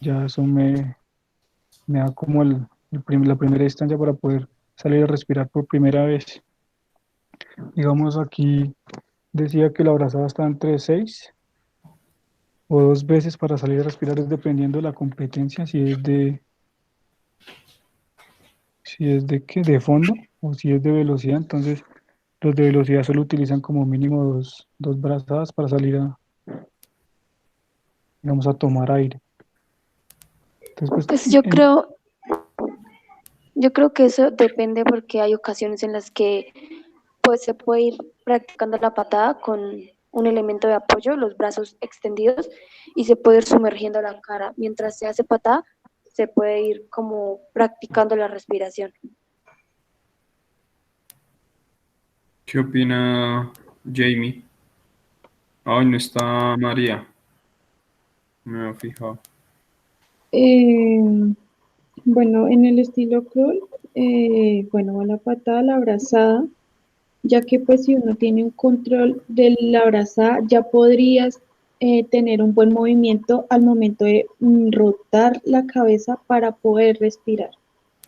Speaker 2: ya eso me da como la primera instancia para poder salir a respirar por primera vez. Digamos aquí decía que la brazada está entre 6 o 2 veces para salir a respirar, es dependiendo de la competencia, si es de qué, de fondo o si es de velocidad. Entonces, los de velocidad solo utilizan como mínimo dos brazadas para salir digamos, a tomar aire. Entonces, pues,
Speaker 13: Pues yo creo que eso depende porque hay ocasiones en las que pues se puede ir practicando la patada con un elemento de apoyo, los brazos extendidos, y se puede ir sumergiendo la cara. Mientras se hace patada, se puede ir como practicando la respiración.
Speaker 1: ¿Qué opina Jamie? Ay, no está María. Me había fijado.
Speaker 3: Eh, bueno, en el estilo crawl, bueno, va la patada, la abrazada, ya que pues si uno tiene un control de la brazada, ya podrías tener un buen movimiento al momento de rotar la cabeza para poder respirar.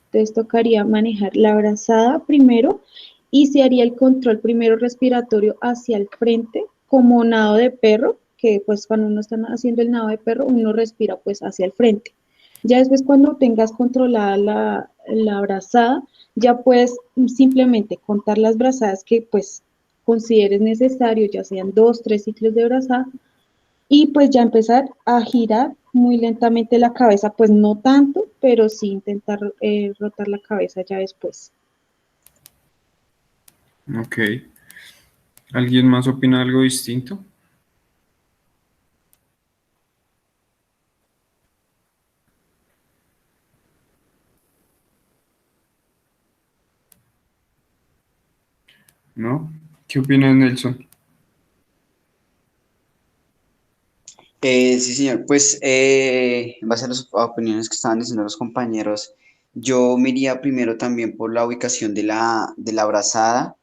Speaker 3: Entonces tocaría manejar la abrazada primero y se haría el control primero respiratorio hacia el frente como nado de perro, que pues cuando uno está haciendo el nado de perro, uno respira pues hacia el frente. Ya después cuando tengas controlada la brazada, ya puedes simplemente contar las brazadas que pues consideres necesario, ya sean 2, 3 ciclos de brazada, y pues ya empezar a girar muy lentamente la cabeza, pues no tanto, pero sí intentar rotar la cabeza ya después.
Speaker 1: Ok. ¿Alguien más opina algo distinto? ¿No? ¿Qué opinas, Nelson?
Speaker 12: Sí, señor. Pues en base a las opiniones que estaban diciendo los compañeros, yo me iría primero también por la ubicación de la brazada,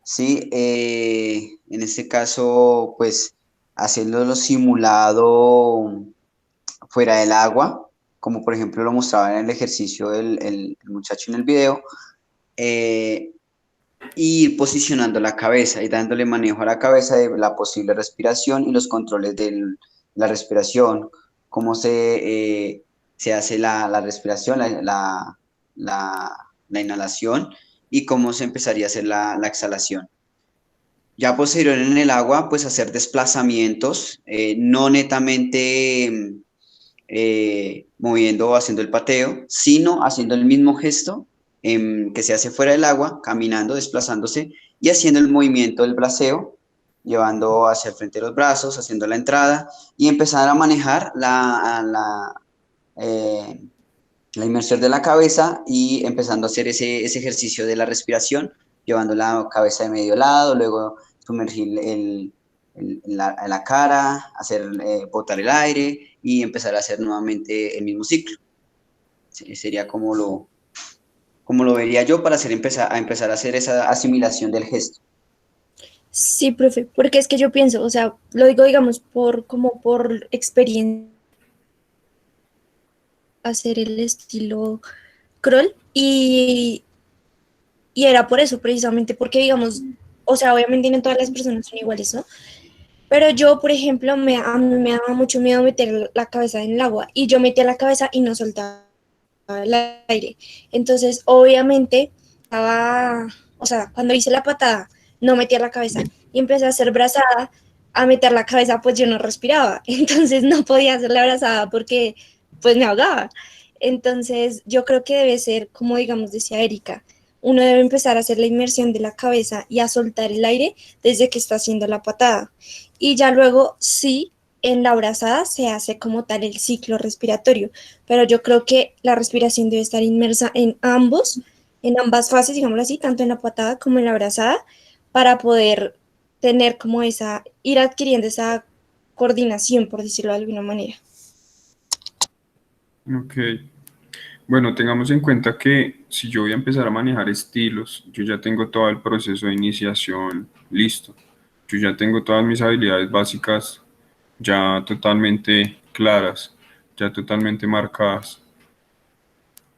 Speaker 12: ¿sí? En este caso, pues, haciéndolo simulado fuera del agua, como por ejemplo lo mostraba en el ejercicio el muchacho en el video, eh, y ir posicionando la cabeza y dándole manejo a la cabeza de la posible respiración y los controles de la respiración, cómo se hace la respiración, la- la inhalación y cómo se empezaría a hacer la exhalación. Ya posterior en el agua, pues hacer desplazamientos, no netamente moviendo o haciendo el pateo, sino haciendo el mismo gesto que se hace fuera del agua, caminando, desplazándose y haciendo el movimiento del braceo, llevando hacia el frente los brazos, haciendo la entrada y empezar a manejar eh, la inmersión de la cabeza y empezando a hacer ese ejercicio de la respiración, llevando la cabeza de medio lado, luego sumergir la cara, hacer botar el aire y empezar a hacer nuevamente el mismo ciclo. Sería como lo vería yo para empezar a hacer esa asimilación del gesto.
Speaker 4: Sí, profe, porque es que yo pienso, o sea, lo digo, digamos, como por experiencia, hacer el estilo crawl y era por eso, precisamente, porque digamos, o sea, obviamente no todas las personas son iguales, ¿no? Pero yo, por ejemplo, a mí me daba mucho miedo meter la cabeza en el agua y yo metía la cabeza y no soltaba el aire. Entonces, obviamente, estaba, o sea, cuando hice la patada, no metía la cabeza y empecé a hacer brazada, a meter la cabeza, pues yo no respiraba. Entonces no podía hacer la brazada porque pues me ahogaba. Entonces, yo creo que debe ser, como digamos, decía Erika, uno debe empezar a hacer la inmersión de la cabeza y a soltar el aire desde que está haciendo la patada. Y ya luego, sí, en la brazada se hace como tal el ciclo respiratorio, pero yo creo que la respiración debe estar inmersa en ambas fases, digámoslo así, tanto en la patada como en la brazada, para poder tener como ir adquiriendo esa coordinación, por decirlo de alguna manera.
Speaker 1: Ok. Bueno, tengamos en cuenta que si yo voy a empezar a manejar estilos, yo ya tengo todo el proceso de iniciación listo. Yo ya tengo todas mis habilidades básicas ya totalmente claras, ya totalmente marcadas.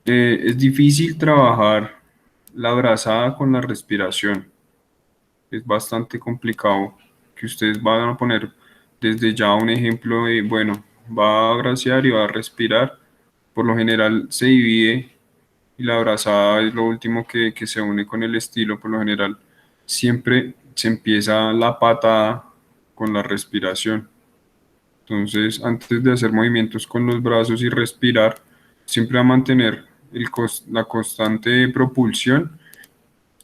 Speaker 1: Es difícil trabajar la brazada con la respiración. Es bastante complicado que ustedes van a poner desde ya un ejemplo de, bueno, va a bracear y va a respirar. Por lo general se divide y la brazada es lo último que se une con el estilo. Por lo general siempre se empieza la patada con la respiración. Entonces, antes de hacer movimientos con los brazos y respirar, siempre va a mantener la constante propulsión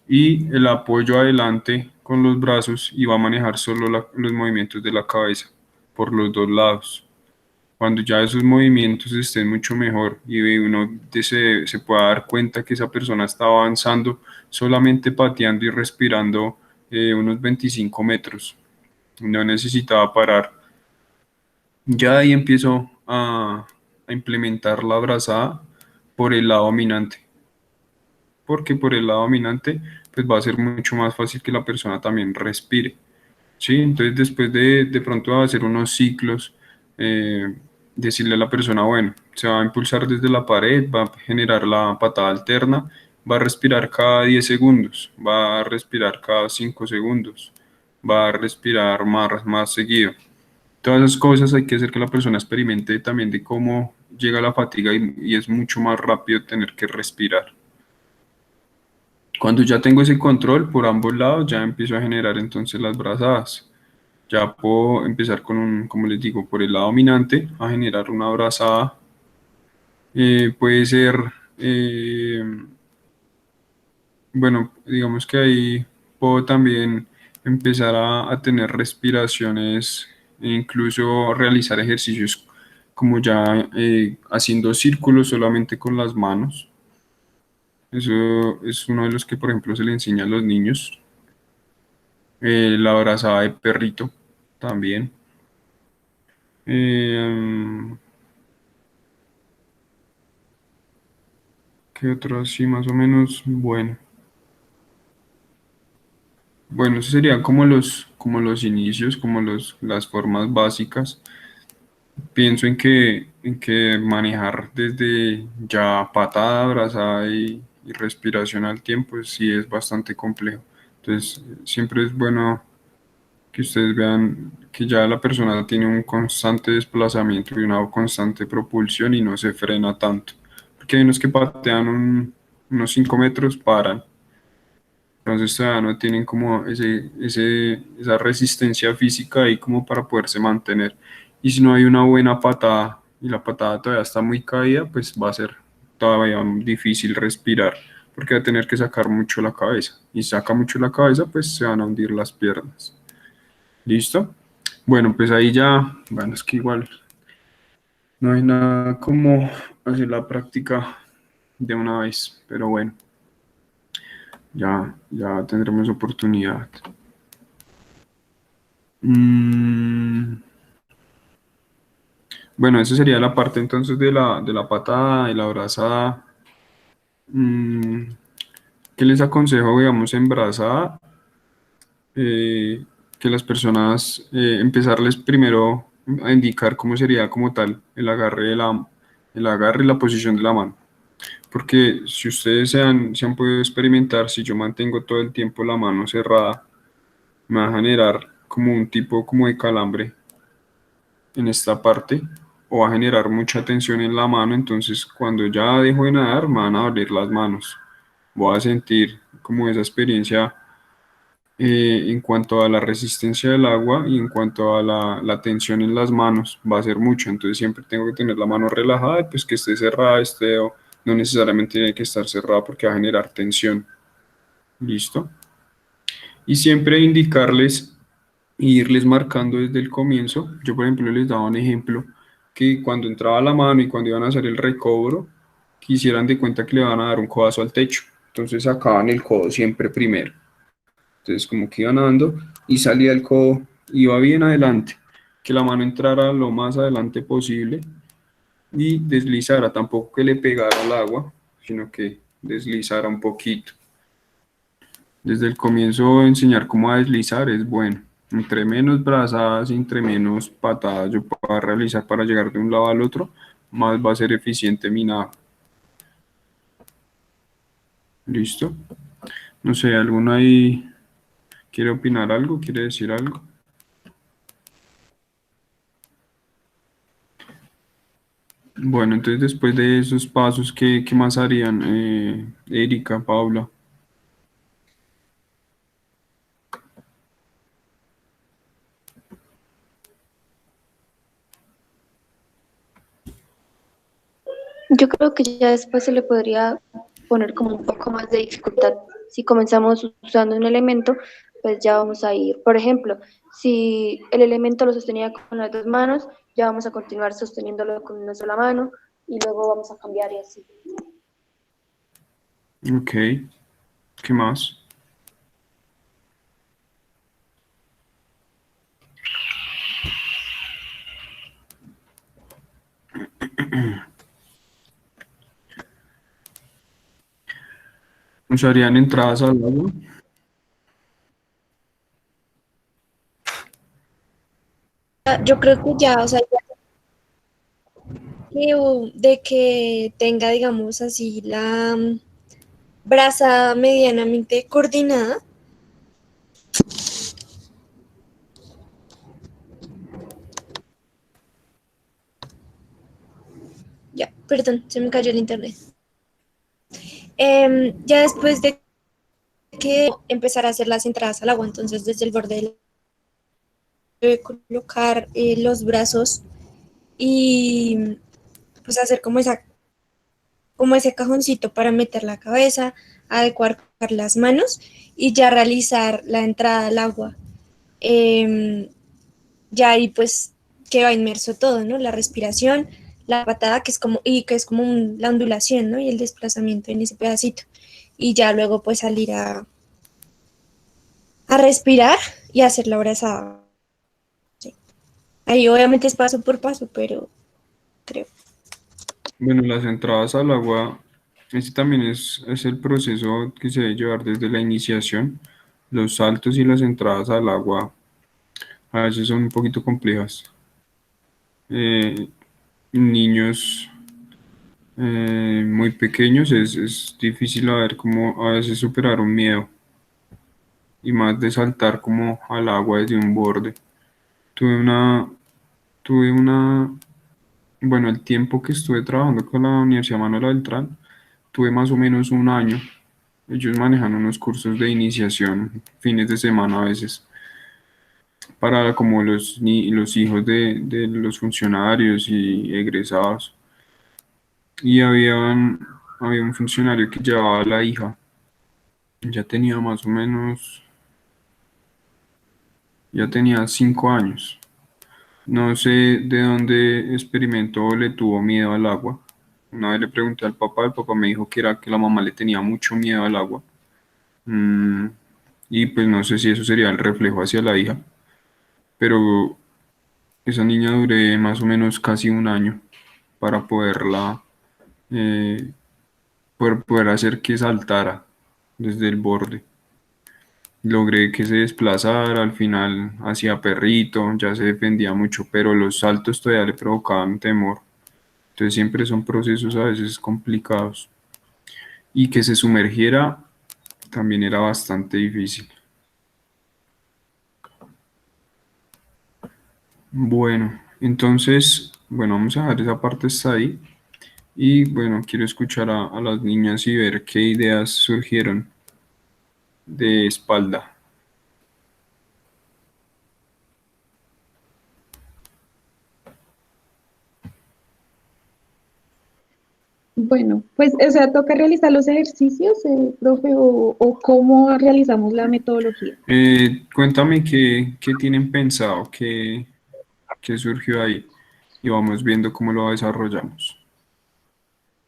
Speaker 1: y el apoyo adelante con los brazos y va a manejar solo los movimientos de la cabeza por los dos lados. Cuando ya esos movimientos estén mucho mejor y uno se pueda dar cuenta que esa persona está avanzando solamente pateando y respirando unos 25 metros, no necesitaba parar. Ya ahí empiezo a implementar la brazada por el lado dominante, porque por el lado dominante pues va a ser mucho más fácil que la persona también respire, ¿sí? Entonces después de pronto hacer unos ciclos, eh, decirle a la persona, bueno, se va a impulsar desde la pared, va a generar la patada alterna, va a respirar cada 10 segundos, va a respirar cada 5 segundos, va a respirar más seguido. Todas esas cosas hay que hacer que la persona experimente también de cómo llega la fatiga y es mucho más rápido tener que respirar. Cuando ya tengo ese control por ambos lados, ya empiezo a generar entonces las brazadas. Ya puedo empezar con como les digo, por el lado dominante a generar una brazada. Puede ser, eh, bueno, digamos que ahí puedo también empezar a tener respiraciones e incluso realizar ejercicios como ya haciendo círculos solamente con las manos. Eso es uno de los que, por ejemplo, se le enseña a los niños. La abrazada de perrito también. Eh, ¿Qué otro así más o menos? Bueno. Bueno, esos serían como los inicios, como las formas básicas. Pienso en que manejar desde ya patada, brazada y respiración al tiempo sí es bastante complejo. Entonces, siempre es bueno que ustedes vean que ya la persona tiene un constante desplazamiento y una constante propulsión y no se frena tanto. Porque hay unos que patean unos 5 metros, paran. Entonces todavía no tienen como esa resistencia física ahí como para poderse mantener. Y si no hay una buena patada y la patada todavía está muy caída, pues va a ser todavía difícil respirar porque va a tener que sacar mucho la cabeza. Y saca mucho la cabeza, pues se van a hundir las piernas. ¿Listo? Bueno, pues ahí ya, bueno, es que igual no hay nada como hacer la práctica de una vez, pero bueno, ya tendremos oportunidad. Bueno, esa sería la parte entonces de la patada, de la brazada. Mm, ¿Qué les aconsejo, digamos, en brazada? Que las personas empezarles primero a indicar cómo sería como tal el agarre y la posición de la mano. Porque si ustedes se han podido experimentar, si yo mantengo todo el tiempo la mano cerrada, me va a generar como un tipo como de calambre en esta parte o va a generar mucha tensión en la mano, entonces cuando ya dejo de nadar me van a doler las manos. Voy a sentir como esa experiencia en cuanto a la resistencia del agua y en cuanto a la tensión en las manos, va a ser mucho, entonces siempre tengo que tener la mano relajada, pues que esté cerrada, o no necesariamente tiene que estar cerrada porque va a generar tensión. ¿Listo? Y siempre indicarles e irles marcando desde el comienzo. Yo, por ejemplo, les daba un ejemplo que cuando entraba la mano y cuando iban a hacer el recobro, quisieran de cuenta que le van a dar un codazo al techo. Entonces sacaban el codo siempre primero. Entonces como que iban dando y salía el codo, iba bien adelante, que la mano entrara lo más adelante posible y deslizara, tampoco que le pegara al agua, sino que deslizara un poquito. Desde el comienzo enseñar cómo a deslizar es bueno. Entre menos brazadas, entre menos patadas yo pueda realizar para llegar de un lado al otro, más va a ser eficiente mi nado. ¿Listo? No sé, ¿alguno ahí quiere opinar algo? ¿Quiere decir algo? Bueno, entonces después de esos pasos, ¿qué más harían? Erika, Paula.
Speaker 13: Yo creo que ya después se le podría poner como un poco más de dificultad. Si comenzamos usando un elemento, pues ya vamos a ir. Por ejemplo, si el elemento lo sostenía con las dos manos, ya vamos a continuar sosteniéndolo con una sola mano y luego vamos a cambiar y así.
Speaker 1: Ok, ¿qué más? ¿Usarían entradas al agua?
Speaker 4: Yo creo que ya, o sea, de que tenga, digamos así, la braza medianamente coordinada. Ya, perdón, se me cayó el internet. Ya después de que empezar a hacer las entradas al agua, entonces desde el borde del debe colocar los brazos y pues hacer como ese cajoncito para meter la cabeza, adecuar las manos y ya realizar la entrada al agua. Ya ahí pues que va inmerso todo, ¿no? La respiración, la patada que es como la ondulación, ¿no? Y el desplazamiento en ese pedacito. Y ya luego pues salir a respirar y hacer la abrazada. Sí. Ahí obviamente es paso por paso, pero creo.
Speaker 1: Bueno, las entradas al agua, ese también es el proceso que se debe llevar desde la iniciación, los saltos y las entradas al agua a veces son un poquito complejas. Niños muy pequeños es difícil a ver cómo a veces superar un miedo y más de saltar como al agua desde un borde. Tuve una, tuve una, bueno, el tiempo que estuve trabajando con la Universidad Manuela Beltrán, tuve más o menos un año. Ellos manejan unos cursos de iniciación, fines de semana a veces, para como los hijos de los funcionarios y egresados. Y había un funcionario que llevaba a la hija, ya tenía más o menos, ya tenía 5 años. No sé de dónde experimentó o le tuvo miedo al agua. Una vez le pregunté al papá, el papá me dijo que era que la mamá le tenía mucho miedo al agua. Mm, y pues no sé si eso sería el reflejo hacia la hija, pero esa niña duré más o menos casi un año para poderla, eh, poder hacer que saltara desde el borde. Logré que se desplazara, al final hacía perrito, ya se defendía mucho, pero los saltos todavía le provocaban temor. Entonces siempre son procesos a veces complicados. Y que se sumergiera también era bastante difícil. Bueno, entonces, bueno, vamos a dejar esa parte hasta ahí. Y bueno, quiero escuchar a las niñas y ver qué ideas surgieron de espalda.
Speaker 3: Bueno, pues, o sea, toca realizar los ejercicios, profe, o cómo realizamos la metodología.
Speaker 1: Cuéntame qué tienen pensado, qué surgió ahí y vamos viendo cómo lo desarrollamos.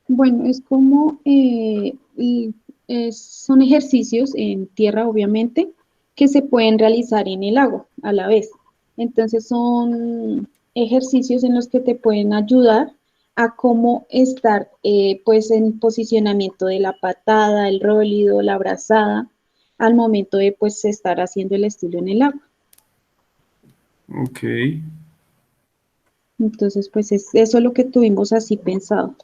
Speaker 3: Bueno, es como, son ejercicios en tierra, obviamente, que se pueden realizar en el agua a la vez. Entonces son ejercicios en los que te pueden ayudar a cómo estar, pues, en posicionamiento de la patada, el rólido, la brazada, al momento de, pues, estar haciendo el estilo en el agua.
Speaker 1: Ok,
Speaker 3: Entonces, pues, eso es lo que tuvimos así pensado.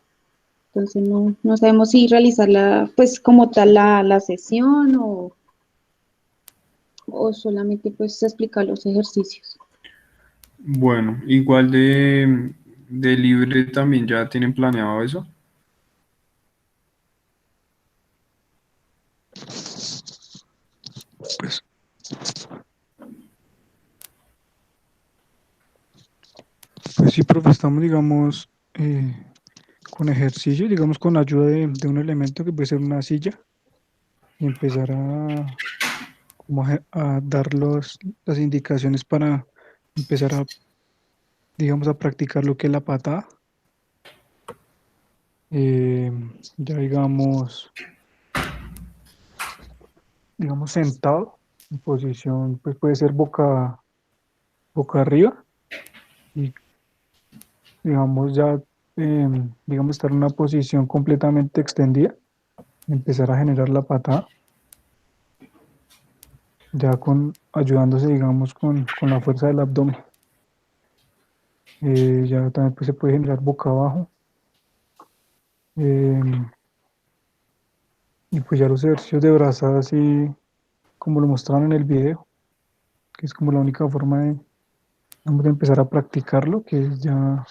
Speaker 3: Entonces no sabemos si realizarla pues como tal la sesión o solamente pues explicar los ejercicios.
Speaker 1: bueno, igual de libre también ya tienen planeado eso.
Speaker 2: Pues, pues sí, profe, estamos, digamos, con ejercicio, digamos, con ayuda de un elemento que puede ser una silla y empezar como a dar las indicaciones para empezar a, digamos, a practicar lo que es la patada. Eh, ya digamos sentado, en posición, pues puede ser boca arriba y digamos ya, digamos estar en una posición completamente extendida, empezar a generar la patada, ya ayudándose, digamos, con la fuerza del abdomen. Ya también pues, se puede generar boca abajo. em, y pues ya los ejercicios de brazada, así como lo mostraron en el video, que es como la única forma digamos, de empezar a practicarlo, que es ya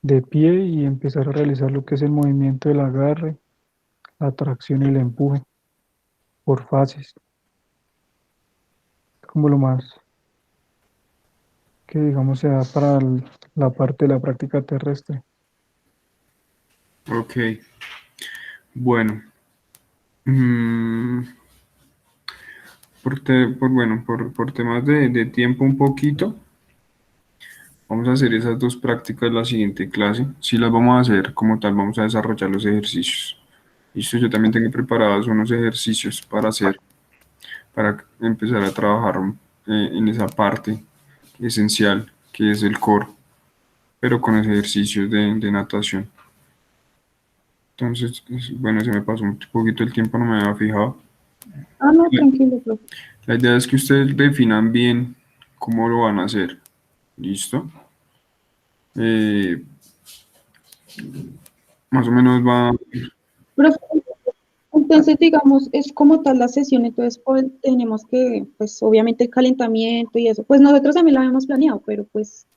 Speaker 2: de pie y empezar a realizar lo que es el movimiento del agarre, la tracción y el empuje por fases, como lo más que digamos se da para la parte de la práctica terrestre.
Speaker 1: Ok, bueno. mm, bueno, por temas de tiempo un poquito, vamos a hacer esas dos prácticas la siguiente clase. Si las vamos a hacer como tal, vamos a desarrollar los ejercicios. Listo, yo también tengo preparados unos ejercicios para hacer, para empezar a trabajar en esa parte esencial que es el core, pero con ejercicios de natación. Entonces, bueno, se me pasó un poquito el tiempo, no me había fijado.
Speaker 3: Ah, no, tranquilo, profe.
Speaker 1: La idea es que ustedes definan bien cómo lo van a hacer. ¿Listo? Más o menos va...
Speaker 3: Profe, entonces, digamos, es como tal la sesión, entonces pues, tenemos que, pues obviamente el calentamiento y eso, pues nosotros también lo habíamos planeado, pero pues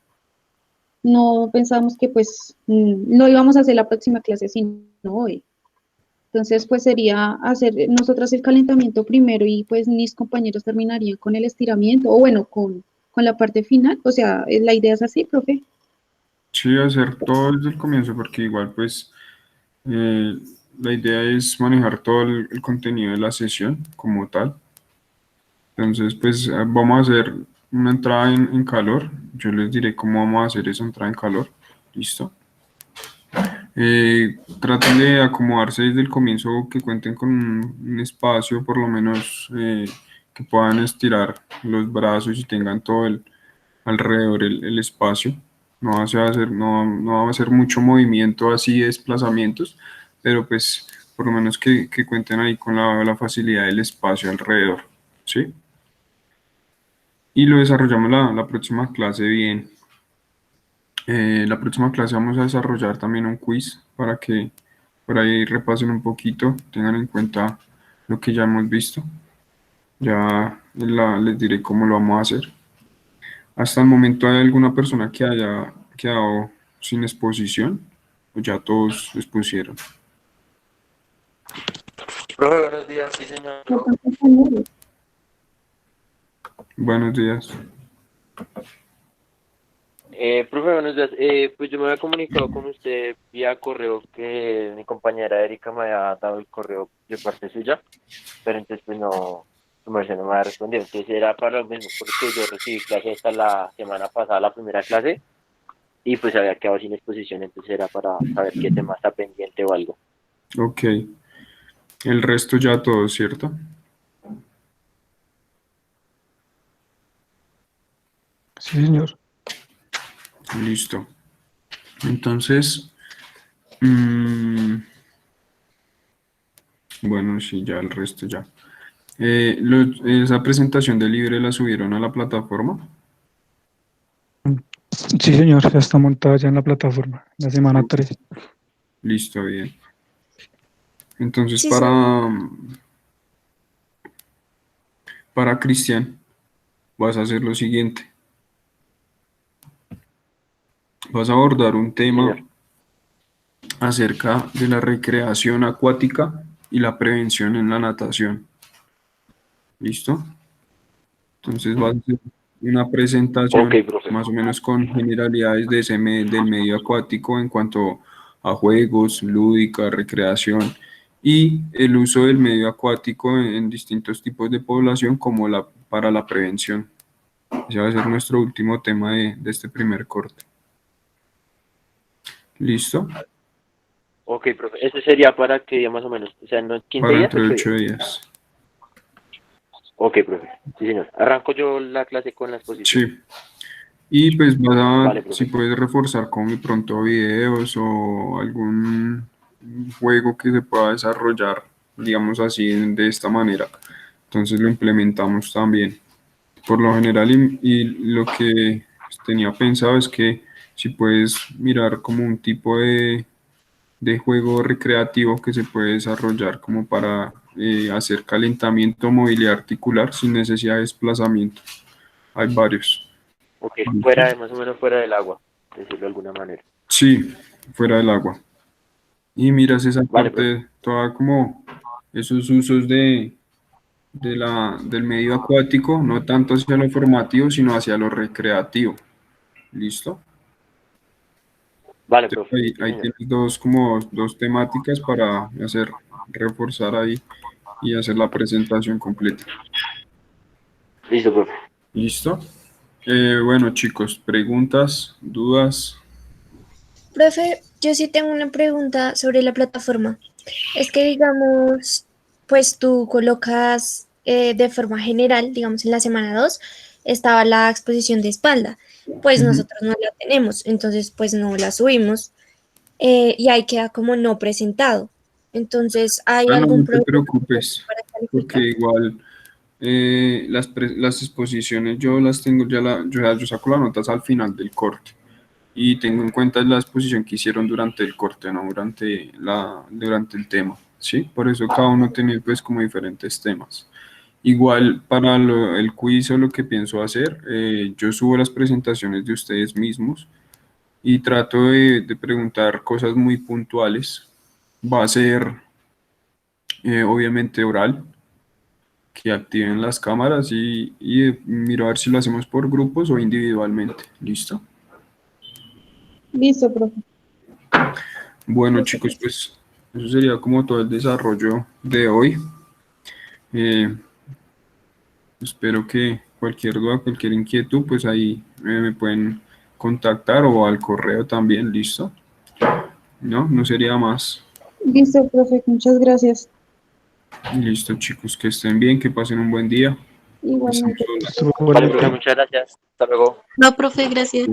Speaker 3: no pensábamos que pues no íbamos a hacer la próxima clase sino hoy. Entonces, pues sería hacer nosotras el calentamiento primero y pues mis compañeros terminarían con el estiramiento, o bueno, con la parte final, o sea, la idea es así, profe.
Speaker 1: Sí, hacer todo desde el comienzo, porque igual pues eh, la idea es manejar todo el contenido de la sesión como tal. Entonces, pues vamos a hacer una entrada en calor. Yo les diré cómo vamos a hacer esa entrada en calor. ¿Listo? Traten de acomodarse desde el comienzo, que cuenten con un espacio, por lo menos que puedan estirar los brazos y tengan todo alrededor el espacio. No va a hacer mucho movimiento así, desplazamientos, pero pues por lo menos que cuenten ahí con la facilidad del espacio alrededor. ¿Sí? Y lo desarrollamos la próxima clase bien. La próxima clase vamos a desarrollar también un quiz para que por ahí repasen un poquito, tengan en cuenta lo que ya hemos visto. Ya les diré cómo lo vamos a hacer. Hasta el momento, ¿hay alguna persona que haya quedado sin exposición? ¿O ya todos expusieron?
Speaker 14: Profe, buenos días, sí señor.
Speaker 1: Buenos días.
Speaker 14: Profe, buenos días. Pues yo me había comunicado con usted vía correo que mi compañera Erika me había dado el correo de parte suya, pero entonces pues no, su merced no me había respondido. Entonces era para lo mismo, porque yo recibí clase esta la semana pasada, la primera clase, y pues había quedado sin exposición, entonces era para saber qué tema está pendiente o algo.
Speaker 1: Ok. El resto ya todo, ¿cierto?
Speaker 2: Sí, señor.
Speaker 1: Listo. Entonces, bueno, sí, ya el resto ya. ¿Esa presentación de Libre la subieron a la plataforma?
Speaker 2: Sí, señor, ya está montada ya en la plataforma, la semana 3.
Speaker 1: Listo, bien. Entonces,
Speaker 4: Sí,
Speaker 1: para Cristian, vas a hacer lo siguiente. Vas a abordar un tema acerca de la recreación acuática y la prevención en la natación. ¿Listo? Entonces vas a hacer una presentación
Speaker 14: Ok, profe.
Speaker 1: más o menos con generalidades de del medio acuático en cuanto a juegos, lúdica, recreación y el uso del medio acuático en distintos tipos de población como para la prevención. Ese va a ser nuestro último tema de este primer corte. ¿Listo?
Speaker 14: Ok, profe. Este sería para que día más o menos, o sea, ¿no 15
Speaker 1: Para
Speaker 14: días?
Speaker 1: entre
Speaker 14: 8
Speaker 1: 8
Speaker 14: días.
Speaker 1: días.
Speaker 14: Ok, profe. Sí, señor. Arranco yo la clase con la exposición.
Speaker 1: Sí. Y pues
Speaker 14: Vale, profe.
Speaker 1: si puedes reforzar con de pronto videos o algún juego que se pueda desarrollar, digamos así, de esta manera. Entonces lo implementamos también. Por lo general, y lo que tenía pensado es que si puedes mirar como un tipo de juego recreativo que se puede desarrollar como para hacer calentamiento, movilidad articular sin necesidad de desplazamiento. Hay varios.
Speaker 14: Ok, fuera de, más o menos fuera del agua, decirlo de alguna manera.
Speaker 1: Sí, fuera del agua. Y miras esa
Speaker 14: Vale,
Speaker 1: parte, toda como esos usos del medio acuático, no tanto hacia lo formativo, sino hacia lo recreativo. ¿Listo?
Speaker 14: Vale, profe.
Speaker 1: Ahí,
Speaker 14: Sí,
Speaker 1: ahí
Speaker 14: señor.
Speaker 1: tienes como dos temáticas para reforzar ahí y hacer la presentación completa.
Speaker 14: Listo, profe.
Speaker 1: ¿Listo? Bueno, chicos, preguntas, dudas.
Speaker 4: profe, yo sí tengo una pregunta sobre la plataforma. Es que, digamos, pues tú colocas de forma general, digamos, en la semana 2 estaba la exposición de espalda. Pues nosotros no la tenemos, entonces pues no la subimos y ahí queda como no presentado. Entonces, ¿hay
Speaker 1: No
Speaker 4: algún
Speaker 1: te
Speaker 4: problema
Speaker 1: preocupes.
Speaker 4: para
Speaker 1: porque igual las exposiciones yo las tengo, yo saco las notas al final del corte y tengo en cuenta la exposición que hicieron durante el corte, no durante el tema, ¿sí? Por eso cada uno tiene pues como diferentes temas. Igual para el quiz o lo que pienso hacer, yo subo las presentaciones de ustedes mismos y trato de preguntar cosas muy puntuales. Va a ser obviamente oral, que activen las cámaras y miro a ver si lo hacemos por grupos o individualmente. ¿Listo?
Speaker 3: Listo, profe.
Speaker 1: Bueno, chicos, pues eso sería como todo el desarrollo de hoy. Espero que cualquier duda, cualquier inquietud, pues ahí me pueden contactar o al correo también. ¿Listo? No sería más.
Speaker 3: Listo, profe, muchas gracias.
Speaker 1: Listo, chicos, que estén bien, que pasen un buen día.
Speaker 3: Igualmente.
Speaker 14: Vale, profe, muchas gracias. Hasta luego.
Speaker 11: No, profe, gracias.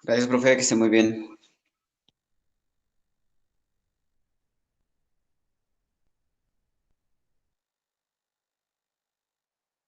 Speaker 12: Gracias, profe, que esté muy bien.